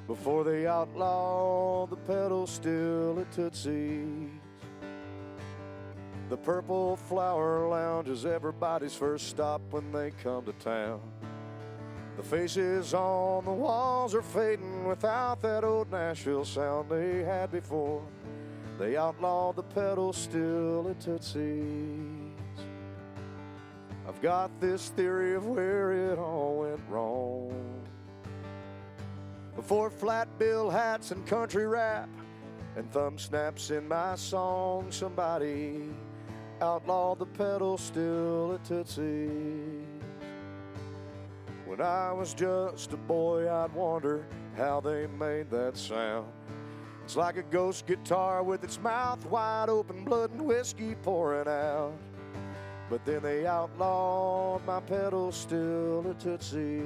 before they outlawed the pedal steel at Tootsie's. The Purple Flower Lounge is everybody's first stop when they come to town. The faces on the walls are fading without that old Nashville sound they had before. They outlawed the pedal steel at Tootsie's. I've got this theory of where it all went wrong. Before flat bill hats and country rap and thumb snaps in my song, somebody outlawed the pedal steel at Tootsie's. When I was just a boy, I'd wonder how they made that sound. It's like a ghost guitar with its mouth wide open, blood and whiskey pouring out. But then they outlawed my pedal steel at Tootsie's.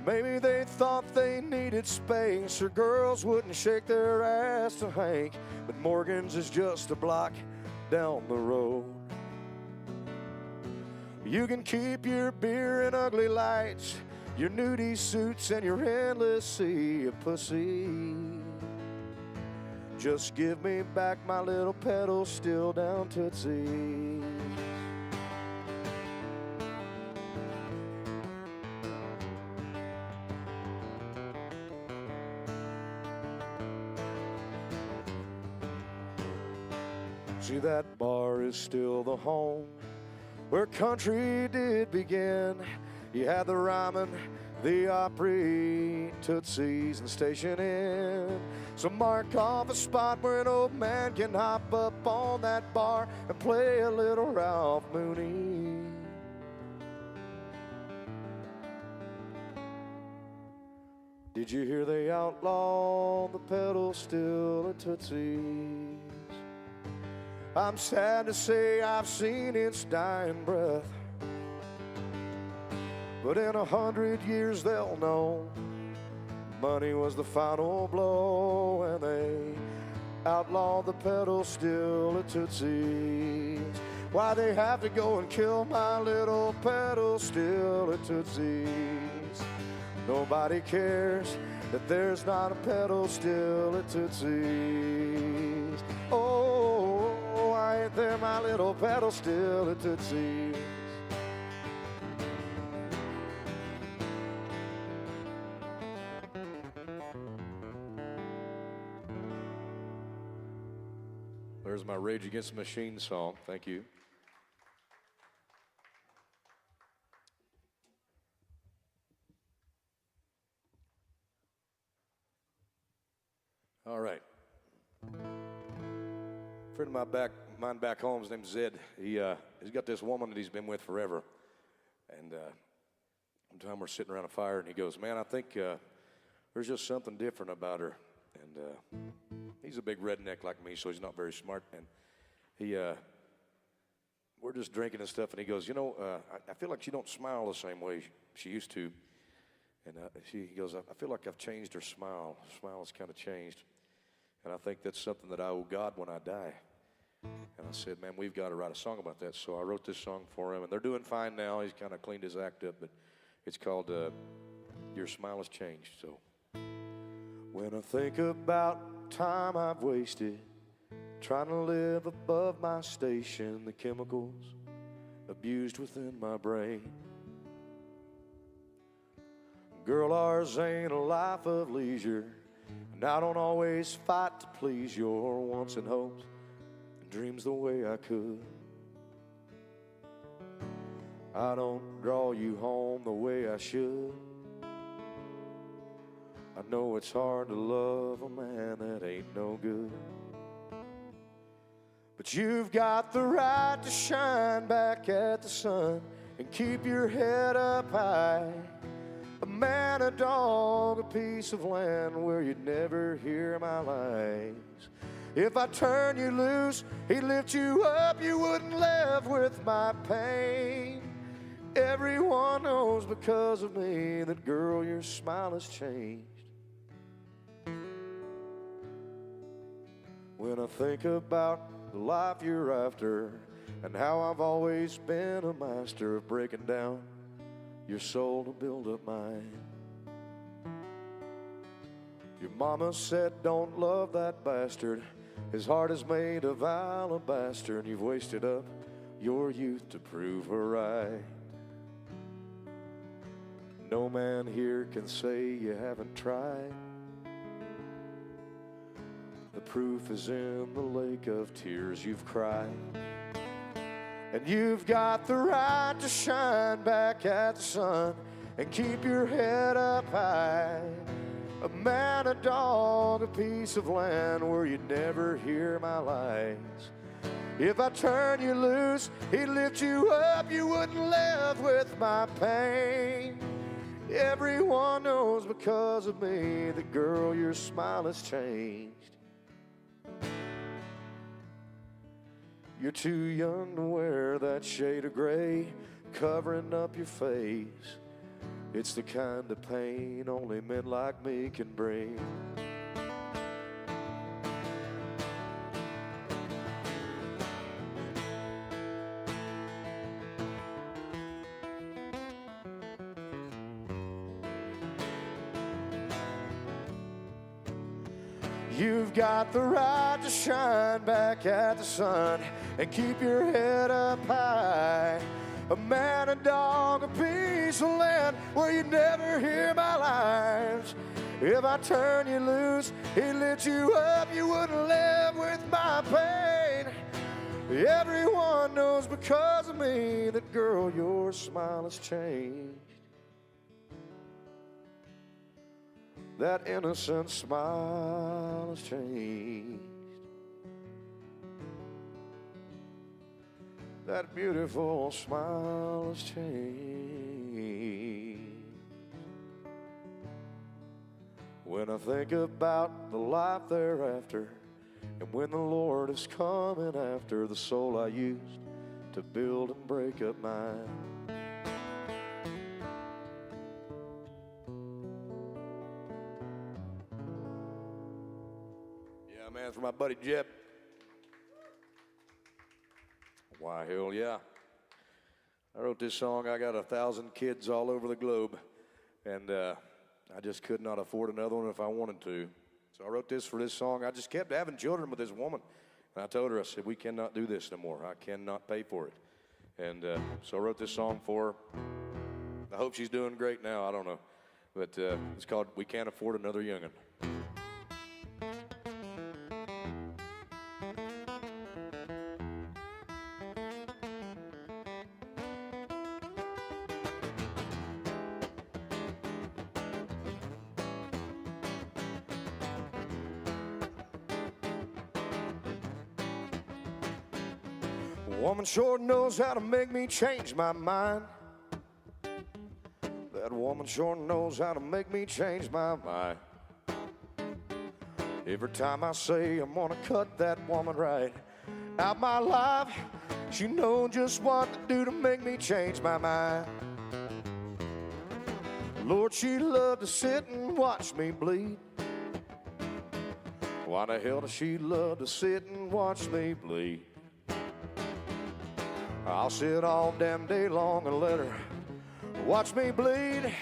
Maybe they thought they needed space, or girls wouldn't shake their ass to Hank. But Morgan's is just a block down the road. You can keep your beer and ugly lights, your nudie suits and your endless sea of pussy. Just give me back my little pedal steel down Tootsie's. See, that bar is still the home where country did begin. You had the Ryman, the Opry, Tootsie's, and Station Inn. So mark off a spot where an old man can hop up on that bar and play a little Ralph Mooney. Did you hear they outlawed the pedal steel at Tootsie's? I'm sad to say I've seen its dying breath, but in 100 years they'll know money was the final blow, and they outlawed the pedal steel at Tootsie's. Why they have to go and kill my little pedal steel at Tootsie's? Nobody cares that there's not a pedal steel at Tootsie's. Oh, I ain't there, my little pedal still at Tootsie's. There's my Rage Against the Machine song. Thank you. All right. A friend of mine back home, his name's Zed. He's got this woman that he's been with forever. And one time we're sitting around a fire, and he goes, "Man, I think there's just something different about her." And he's a big redneck like me, so he's not very smart. And we're just drinking and stuff, and he goes, "You know, I feel like she don't smile the same way she used to." And he goes, "I feel like I've changed her smile. Her smile has kind of changed. And I think that's something that I owe God when I die." And I said, "Man, we've got to write a song about that." So I wrote this song for him, and they're doing fine now. He's kind of cleaned his act up, but it's called Your Smile Has Changed. So when I think about time I've wasted trying to live above my station, the chemicals abused within my brain. Girl, ours ain't a life of leisure, and I don't always fight to please your wants and hopes and dreams the way I could. I don't draw you home the way I should. I know it's hard to love a man that ain't no good. But you've got the right to shine back at the sun and keep your head up high. A man, a dog, a piece of land where you'd never hear my lies. If I turn you loose, he'd lift you up, you wouldn't live with my pain. Everyone knows because of me that, girl, your smile has changed. When I think about the life you're after and how I've always been a master of breaking down your soul to build up mine. Your mama said don't love that bastard. His heart is made of alabaster, and you've wasted up your youth to prove her right. No man here can say you haven't tried. The proof is in the lake of tears you've cried. And you've got the right to shine back at the sun and keep your head up high. A man, a dog, a piece of land where you'd never hear my lies. If I turn you loose, he'd lift you up, you wouldn't live with my pain. Everyone knows because of me that, girl, your smile has changed. You're too young to wear that shade of gray covering up your face. It's the kind of pain only men like me can bring. You've got the right to shine back at the sun and keep your head up high. A man, a dog, a piece of land where you never hear my lies. If I turn you loose, he'd lift you up, you wouldn't live with my pain. Everyone knows because of me that, girl, your smile has changed. That innocent smile has changed. That beautiful smile has changed. When I think about the life thereafter, and when the Lord is coming after the soul I used to build and break up mine. Yeah, man, for my buddy Jeb. Why, hell yeah. I wrote this song. I got 1,000 kids all over the globe, and I just could not afford another one if I wanted to. So I wrote this for this song. I just kept having children with this woman. And I told her, I said, we cannot do this no more. I cannot pay for it. And so I wrote this song for her. I hope she's doing great now. I don't know. But it's called We Can't Afford Another Young'un. Woman sure knows how to make me change my mind. That woman sure knows how to make me change my mind. Every time I say I'm gonna cut that woman right out my life, she knows just what to do to make me change my mind. Lord, she loved to sit and watch me bleed. Why the hell does she love to sit and watch me bleed? I'll sit all damn day long and let her watch me bleed.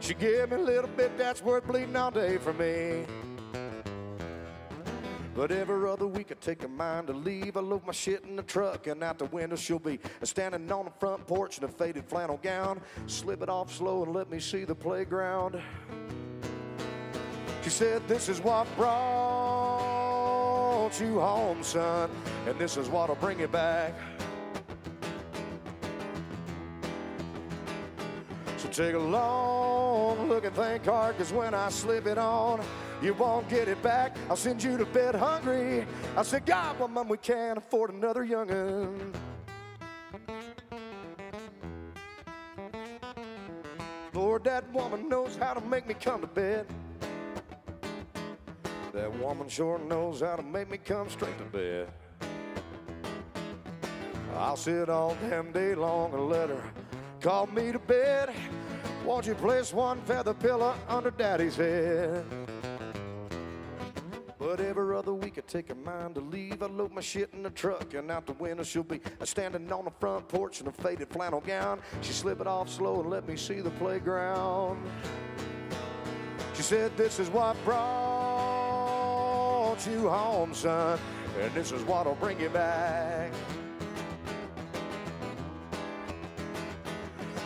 She gave me a little bit that's worth bleeding all day for me. But every other week I take her mind to leave. I load my shit in the truck and out the window she'll be standing on the front porch in a faded flannel gown. Slip it off slow and let me see the playground. She said, this is what brought you home, son, and this is what'll bring you back. Take a long look and think hard, cause when I slip it on, you won't get it back. I'll send you to bed hungry. I said, God, woman, we can't afford another young'un. Lord, that woman knows how to make me come to bed. That woman sure knows how to make me come straight to bed. I'll sit all damn day long and let her call me to bed. Won't you place one feather pillow under Daddy's head? But every other week I take her mind to leave. I load my shit in the truck and out the window she'll be standing on the front porch in a faded flannel gown. She slip it off slow and let me see the playground. She said, this is what brought you home, son, and this is what'll bring you back.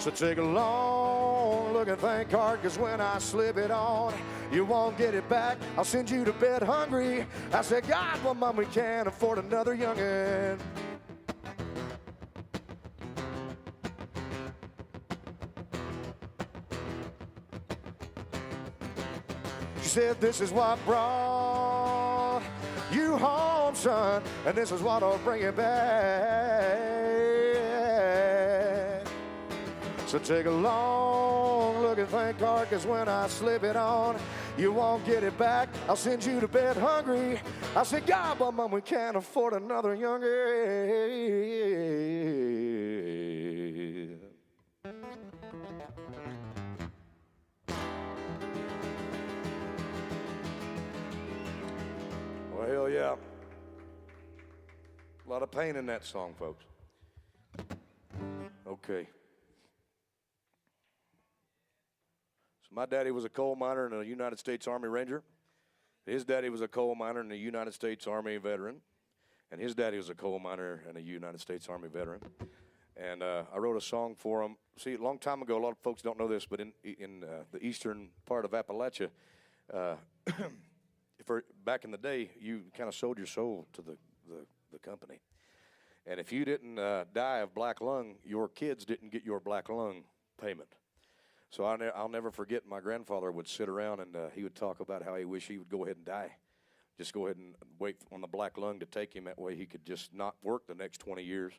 So take a long look and think hard, cause when I slip it on, you won't get it back. I'll send you to bed hungry. I said, God, well, Mom, we can't afford another young'un. She said, this is what brought you home, son, and this is what'll bring you back. So take a long look and think hard, cause when I slip it on, you won't get it back. I'll send you to bed hungry. I said, God, but Mom, we can't afford another young'un. Well, hell yeah. A lot of pain in that song, folks. Okay. My daddy was a coal miner and a United States Army Ranger. His daddy was a coal miner and a United States Army veteran. And his daddy was a coal miner and a United States Army veteran. And I wrote a song for him. See, a long time ago, a lot of folks don't know this, but in the eastern part of Appalachia, back in the day, you kind of sold your soul to the company. And if you didn't die of black lung, your kids didn't get your black lung payment. So I'll never forget, my grandfather would sit around and he would talk about how he wished he would go ahead and die. Just go ahead and wait on the black lung to take him. That way he could just not work the next 20 years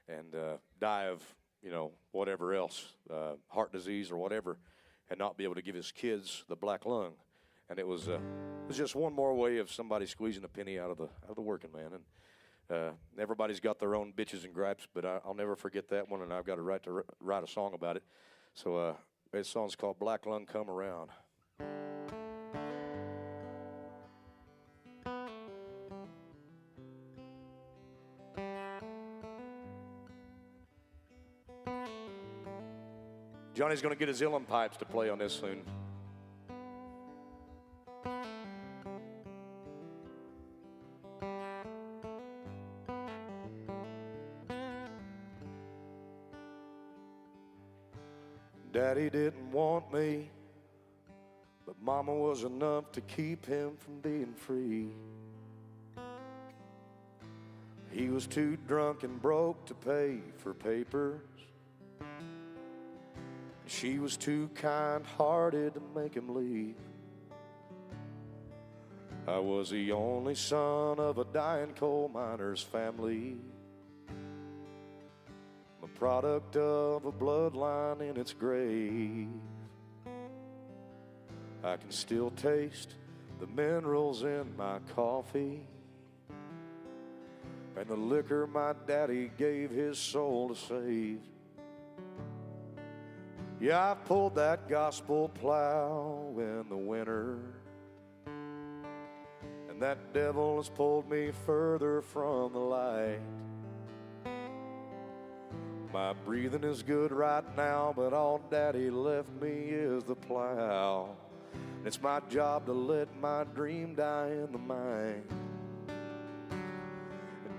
and die of, whatever else, heart disease or whatever, and not be able to give his kids the black lung. And it was just one more way of somebody squeezing a penny out of the working man. And everybody's got their own bitches and gripes, but I'll never forget that one, and I've got a right to write a song about it. So this song's called Black Lung Come Around. Johnny's going to get his uilleann pipes to play on this soon. Daddy didn't want me, but Mama was enough to keep him from being free. He was too drunk and broke to pay for papers. She was too kind-hearted to make him leave. I was the only son of a dying coal miner's family, the product of a bloodline in its grave. I can still taste the minerals in my coffee and the liquor my daddy gave his soul to save. Yeah, I pulled that gospel plow in the winter, and that devil has pulled me further from the light. My breathing is good right now, but all Daddy left me is the plow. And it's my job to let my dream die in the mine.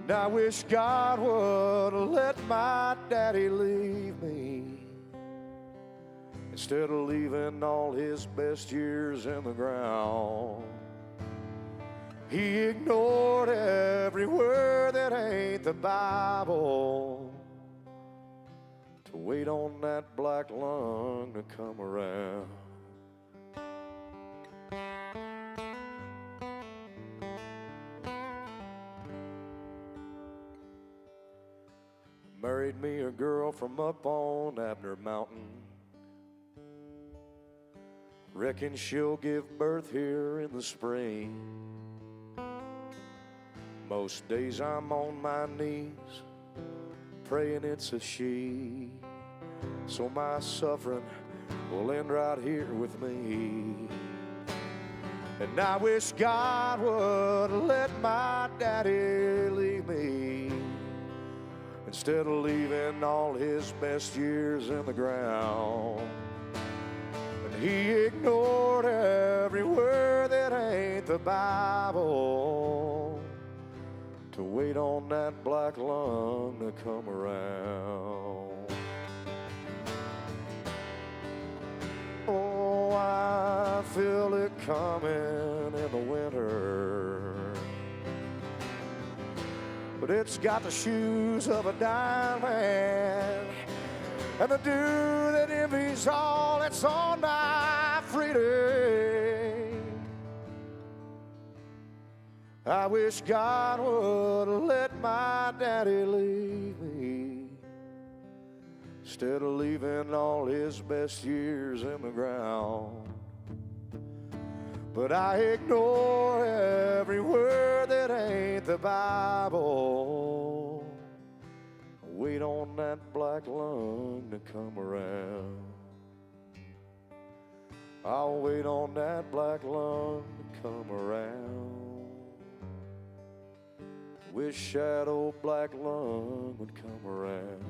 And I wish God would let my daddy leave me instead of leaving all his best years in the ground. He ignored every word that ain't the Bible to wait on that black lung to come around. Married me a girl from up on Abner Mountain. Reckon she'll give birth here in the spring. Most days I'm on my knees praying it's a she, so my suffering will end right here with me. And I wish God would let my daddy leave me instead of leaving all his best years in the ground. And he ignored every word that ain't the Bible to wait on that black lung to come around. Oh, I feel it coming in the winter, but it's got the shoes of a dying man and the dew that envies all that's on my freedom. I wish God would let my daddy leave me instead of leaving all his best years in the ground. But I ignore every word that ain't the Bible. Wait on that black lung to come around. I'll wait on that black lung to come around. Wish that old black lung would come around.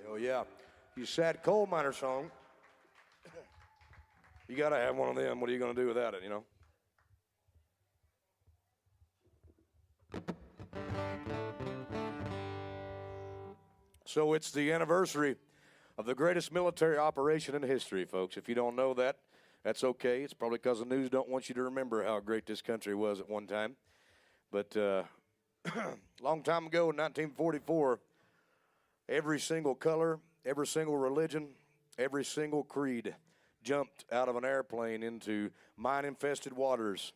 Oh yeah, you sad coal miner song. You gotta have one of them. What are you gonna do without it, you know? So it's the anniversary of the greatest military operation in history, folks. If you don't know that, that's okay. It's probably because the news don't want you to remember how great this country was at one time. But long time ago in 1944, every single color, every single religion, every single creed jumped out of an airplane into mine-infested waters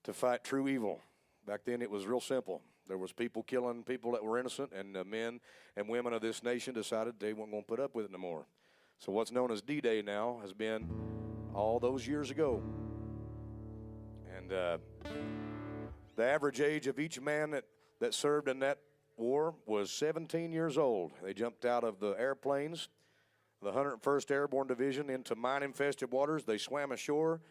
to fight true evil. Back then it was real simple. There was people killing people that were innocent, and men and women of this nation decided they weren't going to put up with it no more. So what's known as D-Day now has been all those years ago. And the average age of each man that served in that war was 17 years old. They jumped out of the airplanes, the 101st Airborne Division, into mine-infested waters. They swam ashore,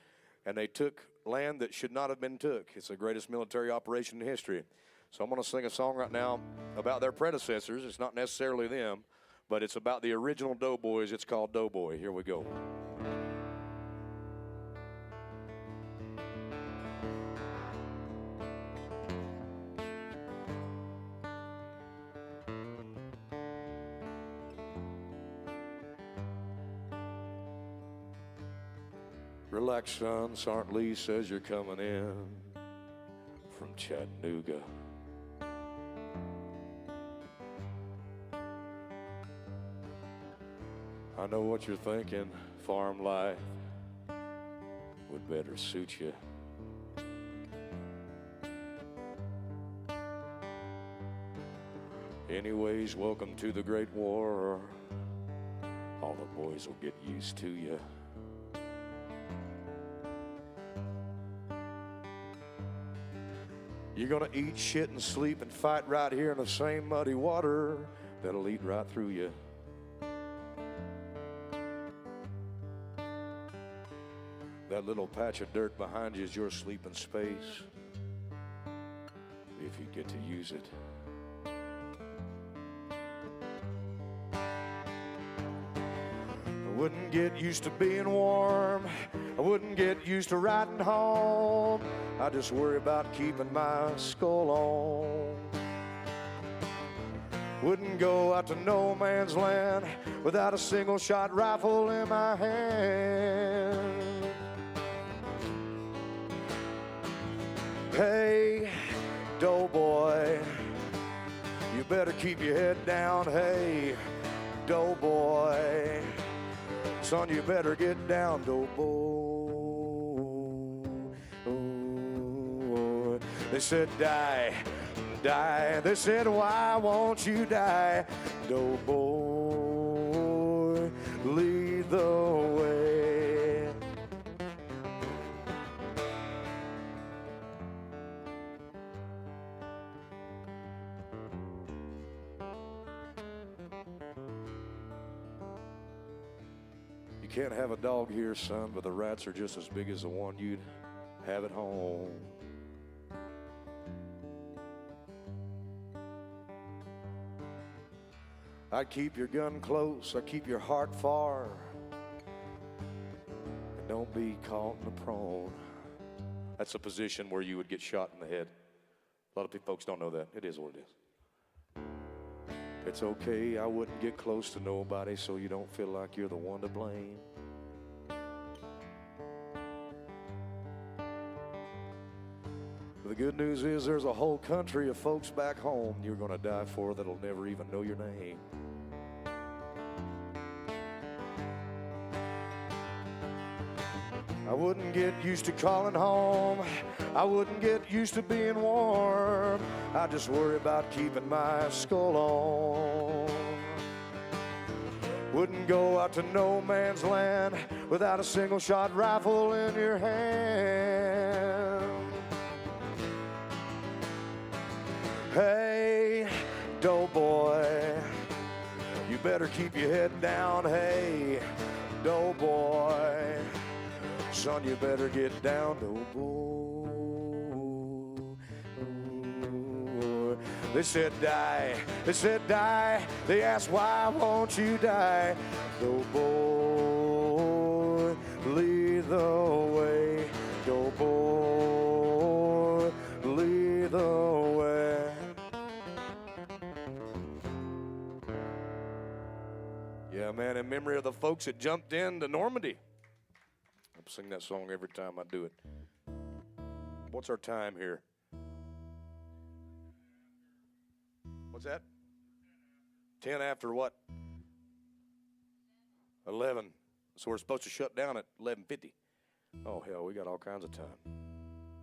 and they took land that should not have been took. It's the greatest military operation in history. So I'm going to sing a song right now about their predecessors. It's not necessarily them, but it's about the original Doughboys. It's called Doughboy. Here we go. Relax, son. Sergeant Lee says you're coming in from Chattanooga. I know what you're thinking. Farm life would better suit you. Anyways, welcome to the Great War. All the boys will get used to you. You're gonna eat, shit, and sleep and fight right here in the same muddy water that'll eat right through you. That little patch of dirt behind you is your sleeping space, if you get to use it. I wouldn't get used to being warm. I wouldn't get used to riding home. I just worry about keeping my skull on. Wouldn't go out to no man's land without a single shot rifle in my hand. Hey, doughboy, you better keep your head down. Hey, doughboy, son, you better get down, doughboy. They said die, die. They said why won't you die, doughboy, lead the way. You can't have a dog here, son, but the rats are just as big as the one you'd have at home. I'd keep your gun close, I'd keep your heart far, and don't be caught in the prone. That's a position where you would get shot in the head. A lot of folks don't know that. It is what it is. It's okay, I wouldn't get close to nobody so you don't feel like you're the one to blame. The good news is there's a whole country of folks back home you're gonna die for that'll never even know your name. I wouldn't get used to calling home. I wouldn't get used to being warm. I just worry about keeping my skull on. Wouldn't go out to no man's land without a single shot rifle in your hand. Hey, doughboy, you better keep your head down. Hey, doughboy, son, you better get down, doughboy. They said die, they said die. They asked why won't you die, doughboy, lead the way, doughboy, lead the way. Yeah, man, in memory of the folks that jumped into Normandy. I sing that song every time I do it. What's our time here? What's that? 10 after what? 11. So we're supposed to shut down at 11:50. Oh, hell, we got all kinds of time.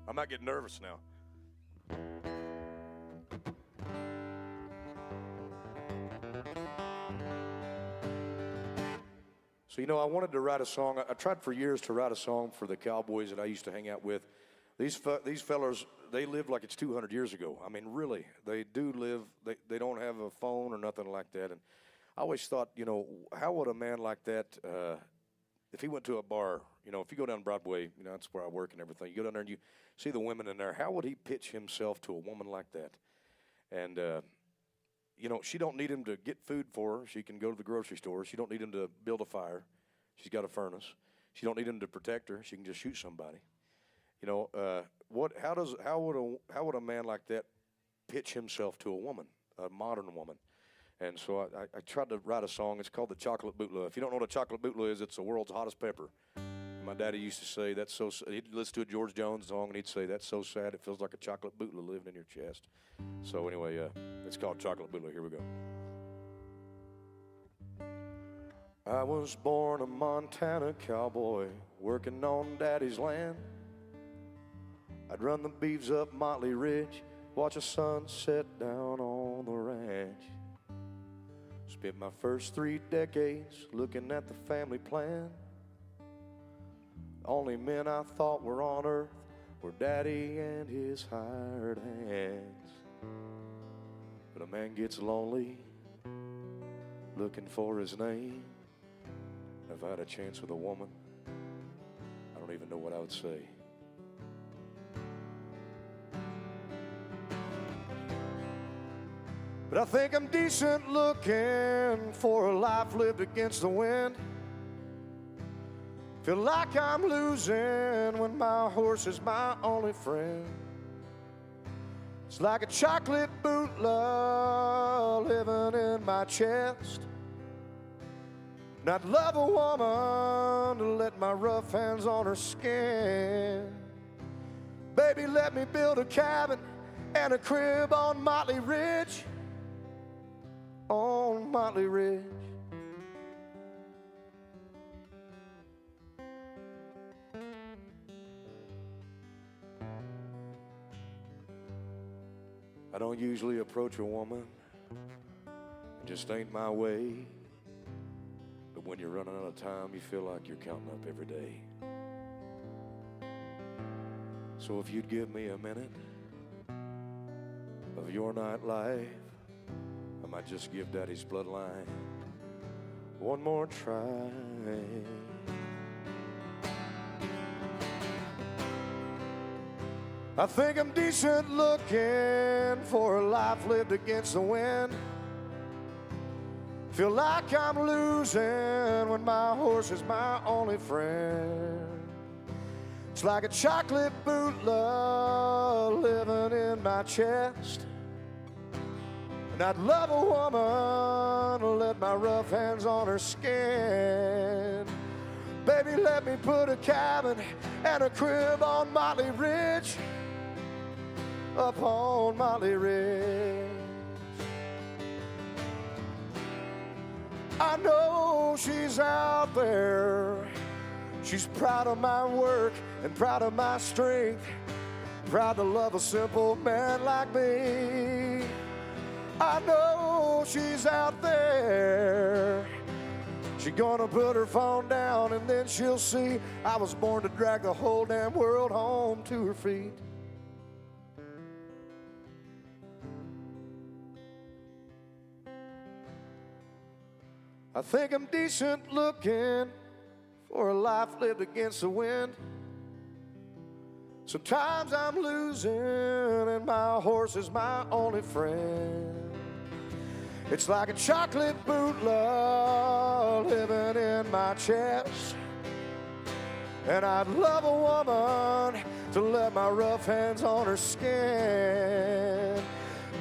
I might get nervous now. So, you know, I wanted to write a song. I tried for years to write a song for the cowboys that I used to hang out with. These fellers, they live like it's 200 years ago. I mean, really, they do live. They don't have a phone or nothing like that. And I always thought, you know, how would a man like that, if he went to a bar, you know, if you go down Broadway, you know, that's where I work and everything. You go down there and you see the women in there. How would he pitch himself to a woman like that? And you know, she don't need him to get food for her. She can go to the grocery store. She don't need him to build a fire. She's got a furnace. She don't need him to protect her. She can just shoot somebody. You know, how would a man like that pitch himself to a woman, a modern woman? And so I tried to write a song. It's called the Chocolate Bootlegg. If you don't know what a chocolate bootlegg is, it's the world's hottest pepper. My daddy used to say, that's so sad. He'd listen to a George Jones song and he'd say, that's so sad, it feels like a chocolate bootler living in your chest. So anyway, it's called Chocolate Bootler. Here we go. I was born a Montana cowboy working on daddy's land. I'd run the beeves up Motley Ridge, watch a sun set down on the ranch. Spent my first 3 decades looking at the family plan. Only men I thought were on earth were daddy and his hired hands. But a man gets lonely looking for his name. If I had a chance with a woman, I don't even know what I would say. But I think I'm decent looking for a life lived against the wind. Feel like I'm losing when my horse is my only friend. It's like a chocolate bootleg living in my chest. And I'd love a woman to let my rough hands on her skin. Baby, let me build a cabin and a crib on Motley Ridge. On Motley Ridge. I don't usually approach a woman, it just ain't my way. But when you're running out of time, you feel like you're counting up every day. So if you'd give me a minute of your nightlife, I might just give Daddy's bloodline one more try. I think I'm decent looking for a life lived against the wind. Feel like I'm losing when my horse is my only friend. It's like a chocolate bootleg living in my chest. And I'd love a woman to let my rough hands on her skin. Baby, let me put a cabin and a crib on Motley Ridge. Up on Motley Ridge. I know she's out there. She's proud of my work and proud of my strength. Proud to love a simple man like me. I know she's out there. She's gonna put her phone down and then she'll see I was born to drag the whole damn world home to her feet. I think I'm decent looking for a life lived against the wind. Sometimes I'm losing and my horse is my only friend. It's like a chocolate bootleg living in my chest. And I'd love a woman to let my rough hands on her skin.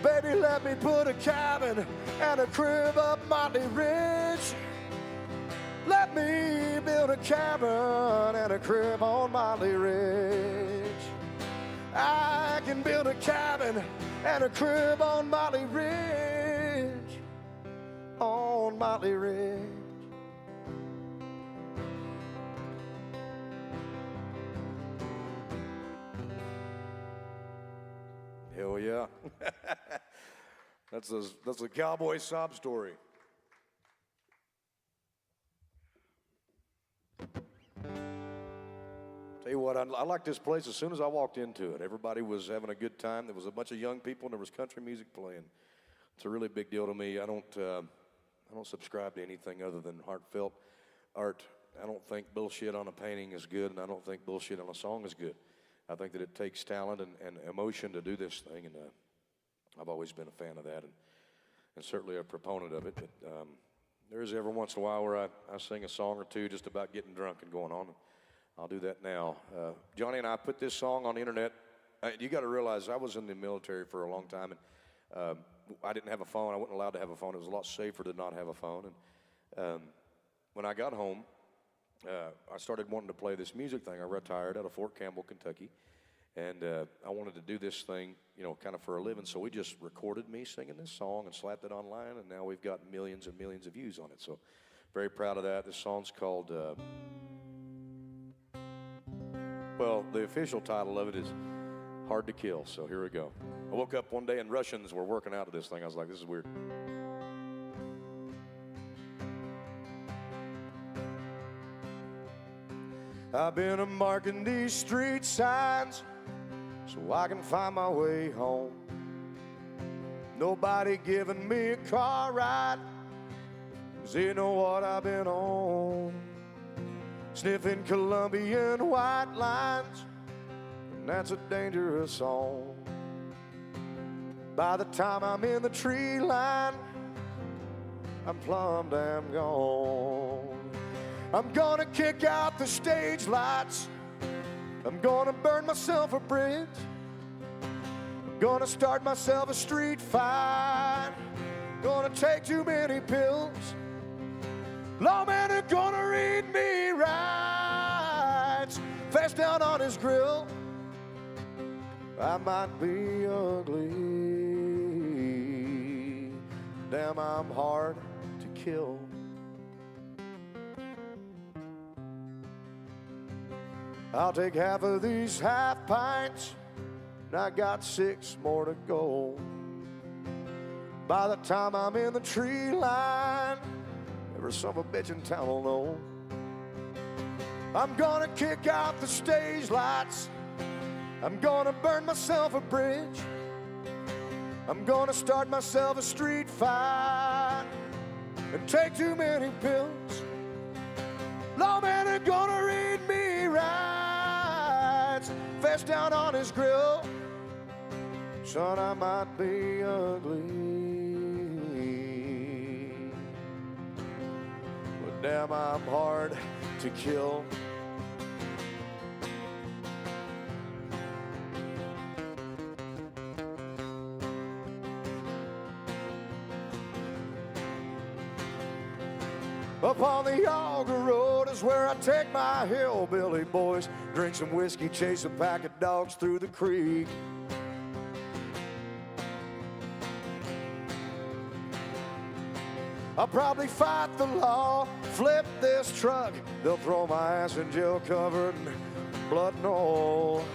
Baby, let me put a cabin and a crib up Motley Ridge. Let me build a cabin and a crib on Motley Ridge. I can build a cabin and a crib on Motley Ridge. On Motley Ridge. Hell yeah. That's a cowboy sob story. Tell you what, I like this place. As soon as I walked into it, everybody was having a good time. There was a bunch of young people, and there was country music playing. It's a really big deal to me. I don't subscribe to anything other than heartfelt art. I don't think bullshit on a painting is good, and I don't think bullshit on a song is good. I think that it takes talent and emotion to do this thing, and I've always been a fan of that, and certainly a proponent of it. But there is every once in a while where I sing a song or two just about getting drunk and going on. I'll do that now. Johnny and I put this song on the internet. You got to realize I was in the military for a long time, and I didn't have a phone. I wasn't allowed to have a phone. It was a lot safer to not have a phone. And when I got home, I started wanting to play this music thing. I retired out of Fort Campbell, Kentucky, and I wanted to do this thing, you know, kind of for a living. So we just recorded me singing this song and slapped it online, and now we've got millions and millions of views on it. So very proud of that. This song's called, well, the official title of it is Hard to Kill. So here we go. I woke up one day and Russians were working out of this thing. I was like, this is weird. I've been marking these street signs so I can find my way home. Nobody giving me a car ride, 'cause they know what I've been on. Sniffing Colombian white lines, and that's a dangerous song. By the time I'm in the tree line, I'm plumb damn gone. I'm gonna kick out the stage lights. I'm gonna burn myself a bridge. I'm gonna start myself a street fight. Gonna take too many pills. Lawmen are gonna read me rights. Face down on his grill. I might be ugly. Damn, I'm hard to kill. I'll take half of these half pints, and I got 6 more to go. By the time I'm in the tree line, every son of a bitch in town will know. I'm gonna kick out the stage lights. I'm gonna burn myself a bridge. I'm gonna start myself a street fight and take too many pills. Lawmen are gonna read me rights. Face down on his grill. Son, I might be ugly, but damn, I'm hard to kill. Up on the Auger Road is where I take my hillbilly boys. Drink some whiskey, chase a pack of dogs through the creek. I'll probably fight the law, flip this truck. They'll throw my ass in jail covered in blood and oil.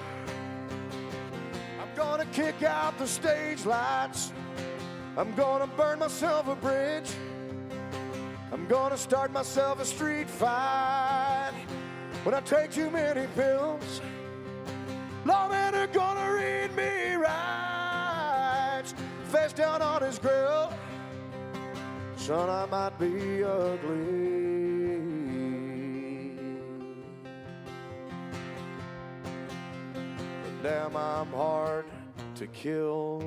I'm gonna kick out the stage lights. I'm gonna burn myself a bridge. I'm gonna start myself a street fight when I take too many pills. Lawmen are gonna read me rights. Face down on his grill. Son, I might be ugly, but damn, I'm hard to kill.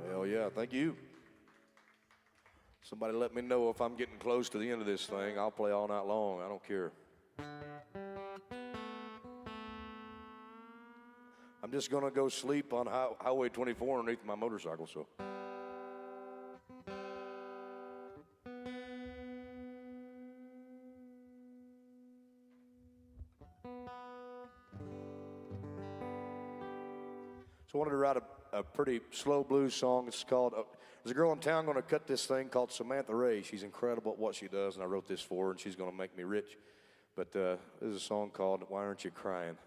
Hell yeah, thank you. Somebody let me know if I'm getting close to the end of this thing. I'll play all night long. I don't care. I'm just going to go sleep on Highway 24 underneath my motorcycle, so. So I wanted to write a pretty slow blues song. It's called, there's a girl in town going to cut this thing called Samantha Ray. She's incredible at what she does, and I wrote this for her, and she's going to make me rich. But this is a song called Why Aren't You Crying?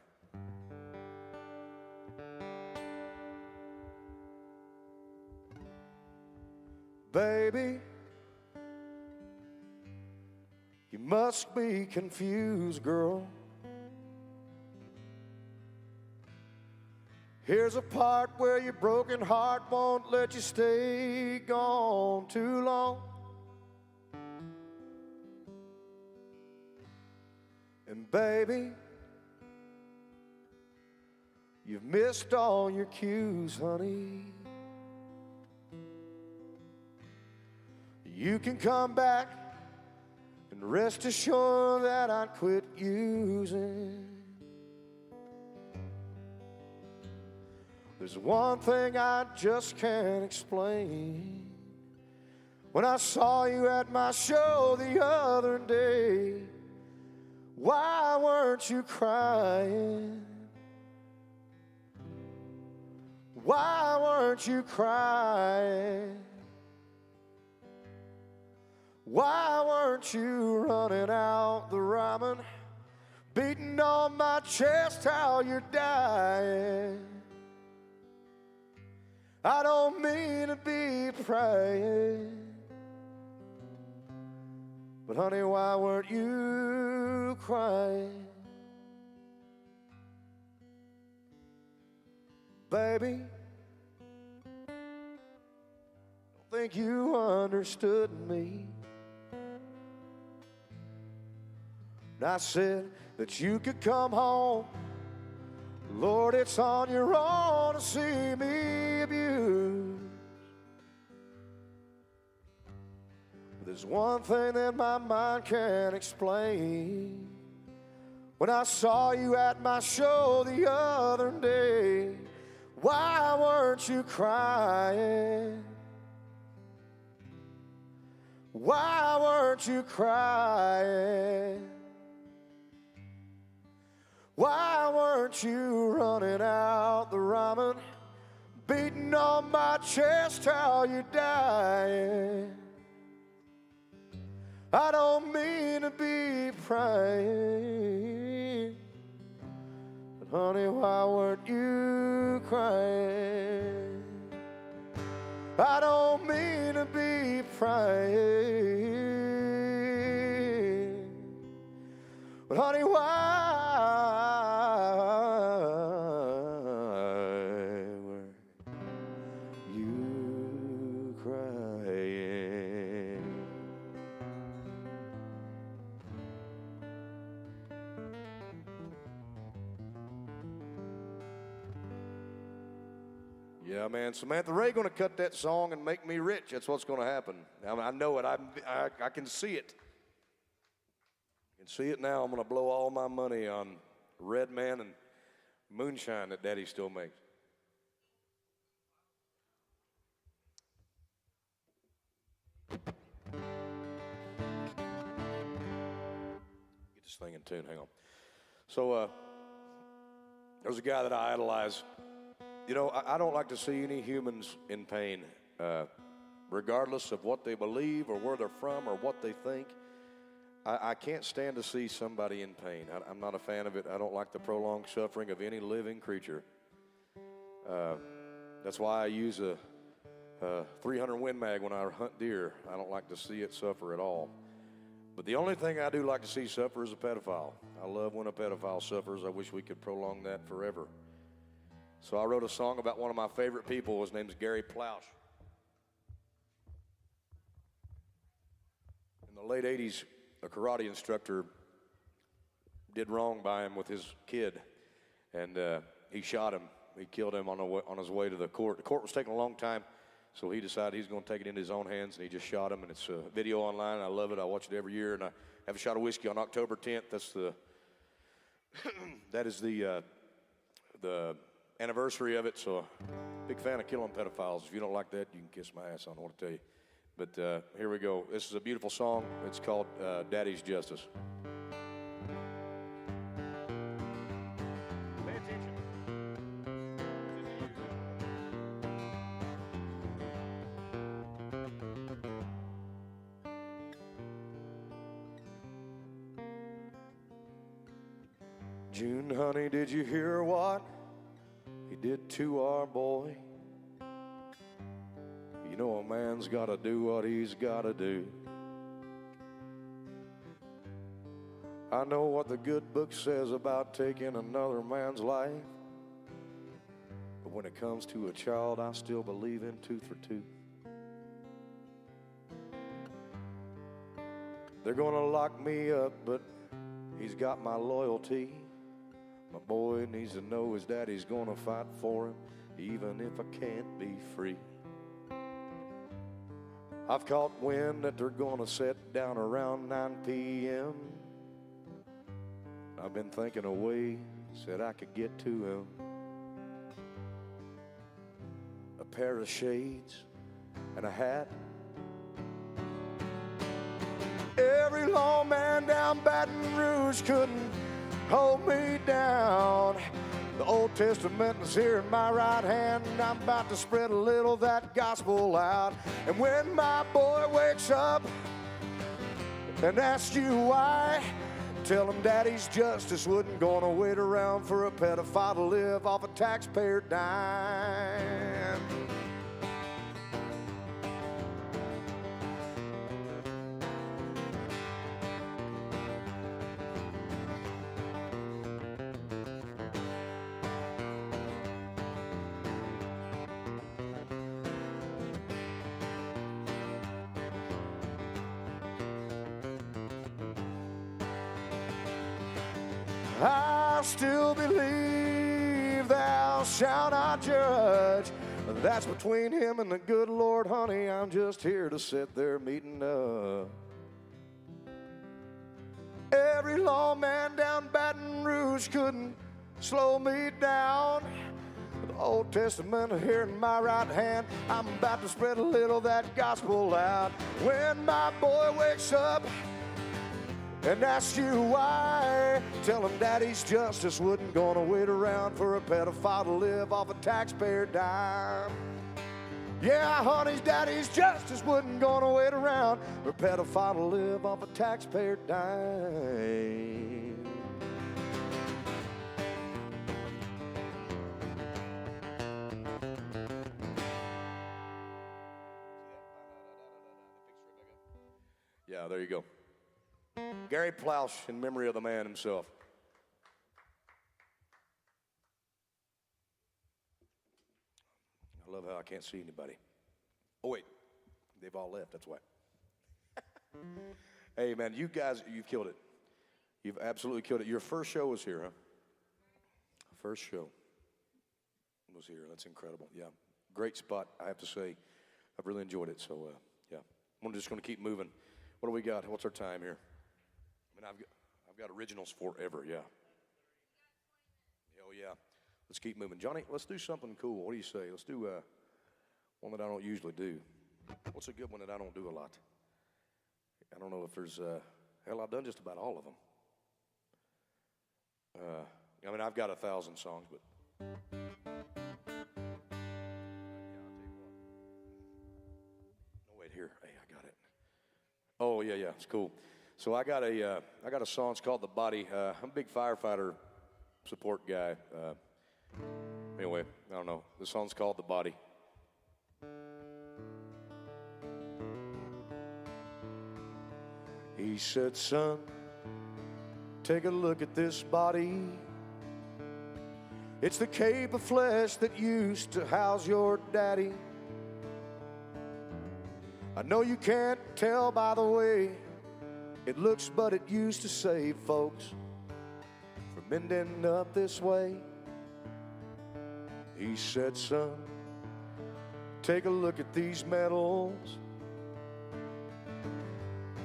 Baby, you must be confused, girl. Here's a part where your broken heart won't let you stay gone too long. And baby, you've missed all your cues, honey. You can come back and rest assured that I quit using. There's one thing I just can't explain. when I saw you at my show the other day. Why weren't you crying? Why weren't you crying? Why weren't you running out the ramen, beating on my chest how you're dying? I don't mean to be prying, but honey, why weren't you crying? Baby, don't think you understood me. And I said that you could come home. Lord, it's on your own to see me abused. But there's one thing that my mind can't explain. When I saw you at my show the other day, why weren't you crying? Why weren't you crying? Why weren't you running out the ramen, beating on my chest how you're dying? I don't mean to be prying, but honey, why weren't you crying? I don't mean to be prying, but honey, why were you crying? Yeah, man, Samantha Ray gonna cut that song and make me rich. That's what's gonna happen. I know it. I can see it. I can see it now. I'm gonna blow all my money on Red Man and moonshine that Daddy still makes. Get this thing in tune. Hang on. So there's a guy that I idolize. You know, I don't like to see any humans in pain, regardless of what they believe or where they're from or what they think. I can't stand to see somebody in pain. I'm not a fan of it. I don't like the prolonged suffering of any living creature. That's why I use a 300 Win Mag when I hunt deer. I don't like to see it suffer at all. But the only thing I do like to see suffer is a pedophile. I love when a pedophile suffers. I wish we could prolong that forever. So I wrote a song about one of my favorite people. His name's Gary Ploush. In the late 80s, a karate instructor did wrong by him with his kid, and he shot him. He killed him on his way to the court. The court was taking a long time, so he decided he's going to take it into his own hands, and he just shot him, and it's a video online. I love it. I watch it every year, and I have a shot of whiskey on October 10th. That is the anniversary of it, so big fan of killing pedophiles. If you don't like that, you can kiss my ass. I don't know what to tell you. But here we go. This is a beautiful song. It's called Daddy's Justice. Pay attention. June, honey, did you hear what he did to our boy? You know a man's gotta do what he's gotta do. I know what the good book says about taking another man's life, but when it comes to a child, I still believe in tooth for tooth. They're gonna lock me up, but he's got my loyalty. My boy needs to know his daddy's gonna fight for him, even if I can't be free. I've caught wind that they're gonna set down around 9 p.m. I've been thinking a way, said I could get to him. A pair of shades and a hat Every lawman down Baton Rouge couldn't hold me down. The Old Testament is here in my right hand, and I'm about to spread a little of that gospel out. And when my boy wakes up and asks you why, tell him daddy's justice wasn't gonna wait around for a pedophile to live off a taxpayer dime. I still believe thou shalt not judge. That's between him and the good Lord, honey. I'm just here to sit there meeting up. Every lawman down Baton Rouge couldn't slow me down. The Old Testament here in my right hand, I'm about to spread a little of that gospel out. When my boy wakes up and asks you why, tell him daddy's justice wasn't gonna wait around for a pedophile to live off a taxpayer dime. Yeah, honey's daddy's justice wasn't gonna wait around for a pedophile to live off a taxpayer dime. Yeah, there you go. Gary Ploush, in memory of the man himself. I love how I can't see anybody. Oh, wait. They've all left, that's why. Hey, man, you guys, you've killed it. You've absolutely killed it. Your first show was here, huh? First show was here. That's incredible. Yeah, great spot, I have to say. I've really enjoyed it, so, yeah. I'm just going to keep moving. What do we got? What's our time here? I mean, I've got originals forever, yeah. Oh, yeah. Let's keep moving. Johnny, let's do something cool. What do you say? Let's do one that I don't usually do. What's a good one that I don't do a lot? I don't know if there's, hell, I've done just about all of them. I mean, I've got 1,000 songs, but. Yeah, I'll tell you what. No, wait, here. Hey, I got it. Oh, yeah, it's cool. So I got a song. It's called "The Body." I'm a big firefighter support guy. Anyway, I don't know. The song's called "The Body." He said, "Son, take a look at this body. It's the cape of flesh that used to house your daddy. I know you can't tell by the way it looks, but it used to save folks from ending up this way." He said, "Son, take a look at these medals.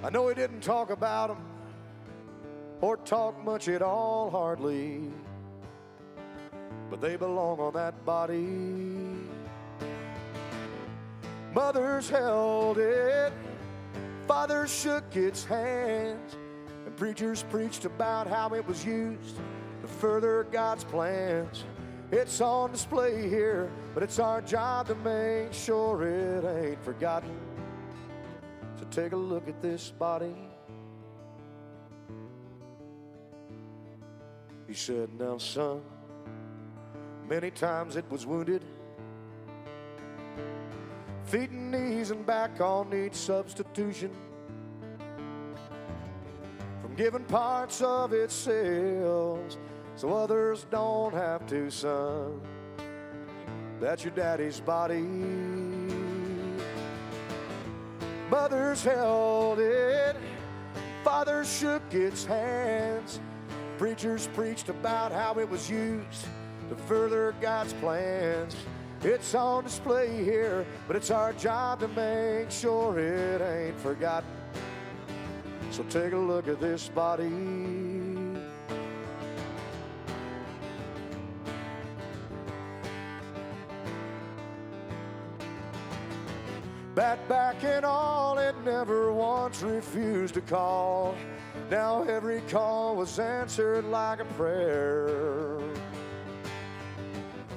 I know he didn't talk about them or talk much at all, hardly, but they belong on that body. Mothers held it, fathers shook its hands, and preachers preached about how it was used to further God's plans. It's on display here, but it's our job to make sure it ain't forgotten. So take a look at this body." He said, "Now, son, many times it was wounded. Feet and knees and back all need substitution. From giving parts of its cells so others don't have to, son. That's your daddy's body. Mothers held it, fathers shook its hands. Preachers preached about how it was used to further God's plans. It's on display here, but it's our job to make sure it ain't forgotten. So take a look at this body." That back and all, it never once refused to call. Now every call was answered like a prayer.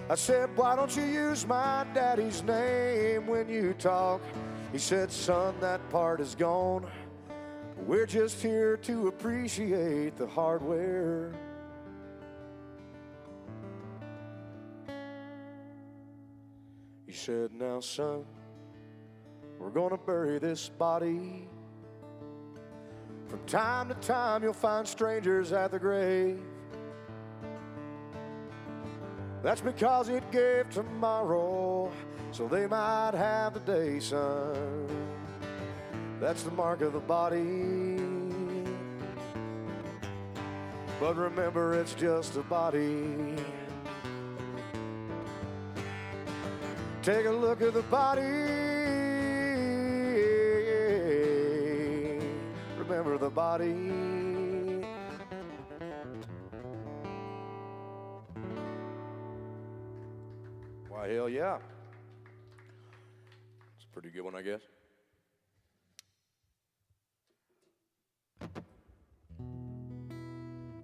I said, why don't you use my daddy's name when you talk? He said, son, that part is gone. We're just here to appreciate the hardware. He said, now, son, we're gonna bury this body. From time to time, you'll find strangers at the grave. That's because it gave tomorrow, so they might have the day, son. That's the mark of the body. But remember, it's just a body. Take a look at the body. Remember the body. Why, hell yeah. It's a pretty good one, I guess.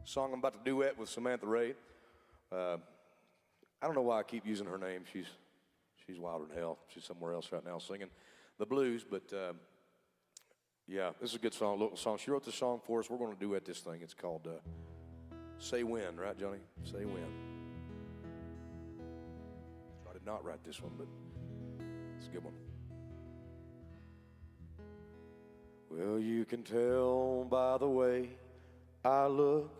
Song I'm about to duet with Samantha Ray. I don't know why I keep using her name. She's wilder than hell. She's somewhere else right now singing the blues, but yeah, this is a good song, local song. She wrote this song for us. We're going to duet this thing. It's called Say When, right, Johnny? Say When. I did not write this one, but it's a good one. Well, you can tell by the way I look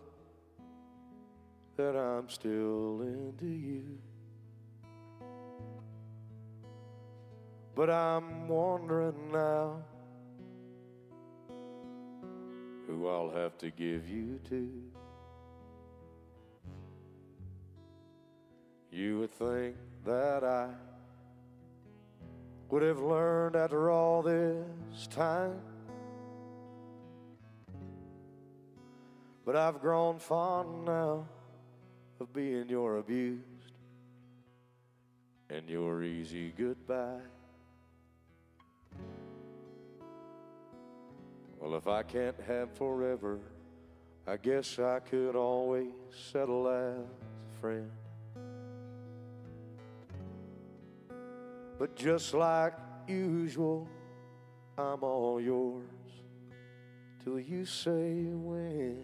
that I'm still into you. But I'm wondering now who I'll have to give you to. You would think that I would have learned after all this time, but I've grown fond now of being your abused and your easy goodbye. Well, if I can't have forever, I guess I could always settle as a friend. But just like usual, I'm all yours till you say when.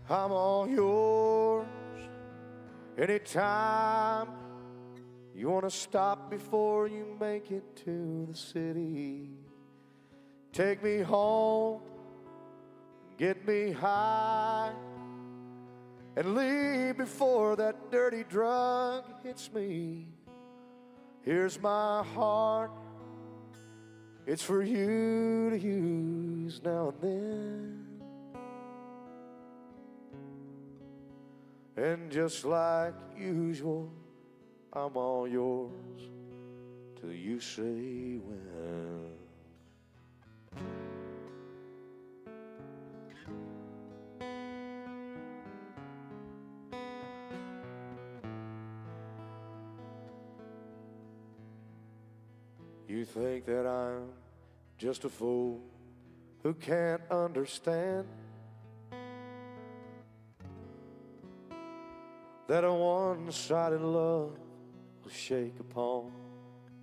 I'm all yours anytime you want to stop before you make it to the city. Take me home, get me high, and leave before that dirty drug hits me. Here's my heart, it's for you to use now and then. And just like usual, I'm all yours till you say when. You think that I'm just a fool who can't understand that a one-sided love will shake upon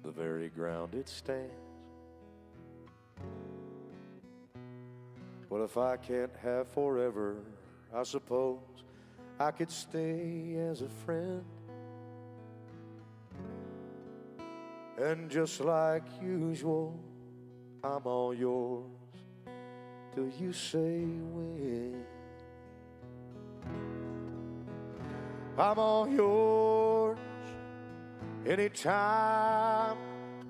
the very ground it stands. Well, if I can't have forever, I suppose I could stay as a friend. And just like usual, I'm all yours till you say when. I'm all yours anytime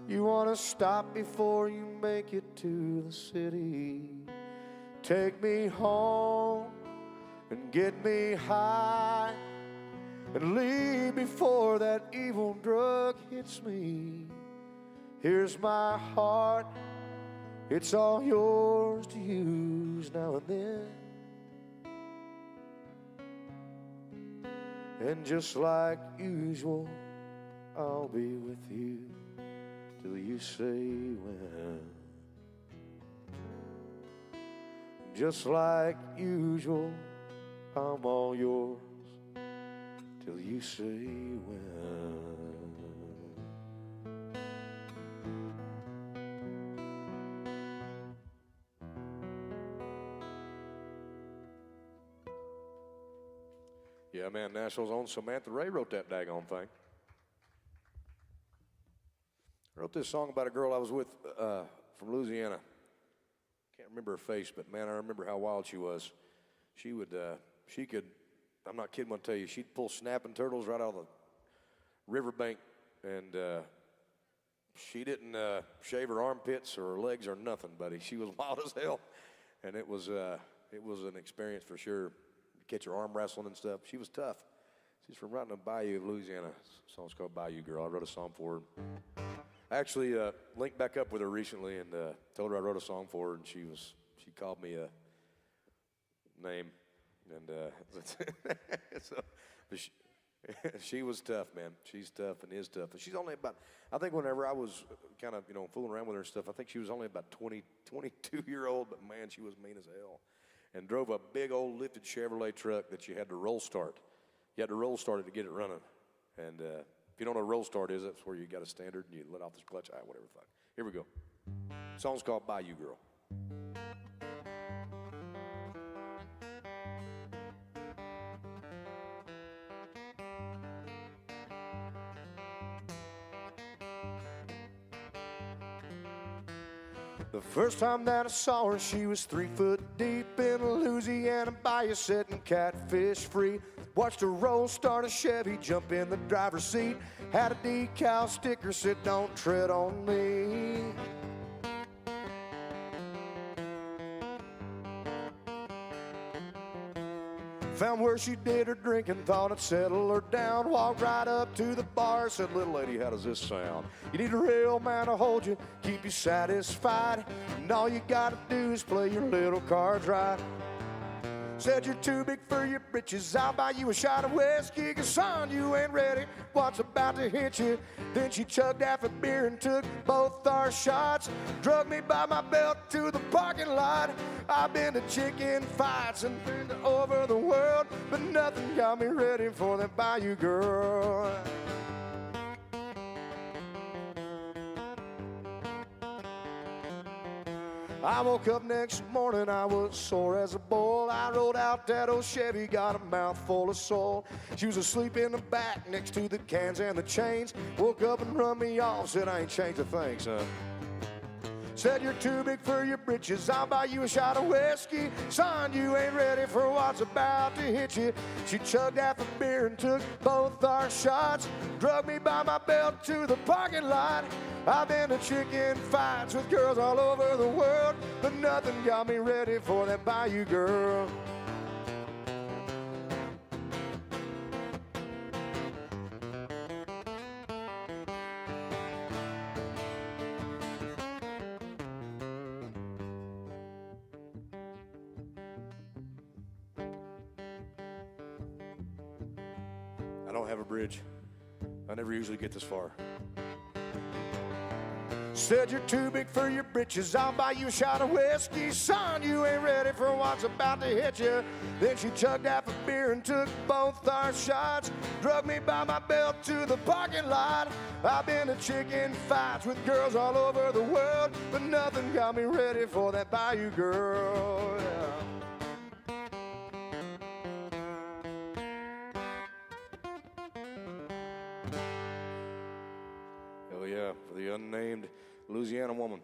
you want to stop before you make it to the city. Take me home and get me high and leave before that evil drug hits me. Here's my heart, it's all yours to use now and then. And just like usual, I'll be with you till you say when. Just like usual, I'm all yours till you say when. Yeah, man, Nashville's own Samantha Ray wrote that daggone thing. I wrote this song about a girl I was with from Louisiana. Can't remember her face, but man, I remember how wild she was. She could, I'm not kidding when I tell you, she'd pull snapping turtles right out of the riverbank, and she didn't shave her armpits or her legs or nothing, buddy. She was wild as hell, and it was an experience for sure. Catch her arm wrestling and stuff. She was tough. She's from right in the bayou of Louisiana. The song's called Bayou Girl. I wrote a song for her. I actually linked back up with her recently and told her I wrote a song for her, and she called me a name, and so, but she was tough, man. She's tough and is tough. And she's only about, I think whenever I was kind of, fooling around with her and stuff, I think she was only about 22-year-old, but man, she was mean as hell. And drove a big old lifted Chevrolet truck that you had to roll start. You had to roll start it to get it running. And if you don't know what a roll start is, that's where you got a standard and you let off this clutch, whatever the fuck. Here we go. The song's called Bayou Girl. The first time that I saw her, she was 3 foot deep in a Louisiana bayou, setting catfish free. Watched her roll, start a Chevy, jump in the driver's seat. Had a decal sticker, said, "Don't tread on me." Found where she did her drinking, thought I'd settle her down. Walked right up to the bar, said, "Little lady, how does this sound? You need a real man to hold you, keep you satisfied. And all you gotta do is play your little cards right." Said, "You're too big for your britches, I'll buy you a shot of whiskey. 'Cause son, you ain't ready, what's about to hit you?" Then she chugged half a beer and took both our shots. Drug me by my belt to the parking lot. I've been to chicken fights and been to over the world, but nothing got me ready for that Bayou Girl. I woke up next morning, I was sore as a bull. I rolled out that old Chevy, got a mouthful of soul. She was asleep in the back next to the cans and the chains. Woke up and run me off, said, "I ain't changed a thing, son." Said, "You're too big for your britches, I'll buy you a shot of whiskey. Son, you ain't ready for what's about to hit you." She chugged half a beer and took both our shots. Drug me by my belt to the parking lot. I've been to chicken fights with girls all over the world, but nothing got me ready for that Bayou Girl. I don't have a bridge. I never usually get this far. Said, "You're too big for your britches, I'll buy you a shot of whiskey. Son, you ain't ready for what's about to hit you." Then she chugged half a beer and took both our shots. Drug me by my belt to the parking lot. I've been to chicken fights with girls all over the world, but nothing got me ready for that Bayou Girl. Yeah. Hell yeah, for the unnamed Louisiana woman.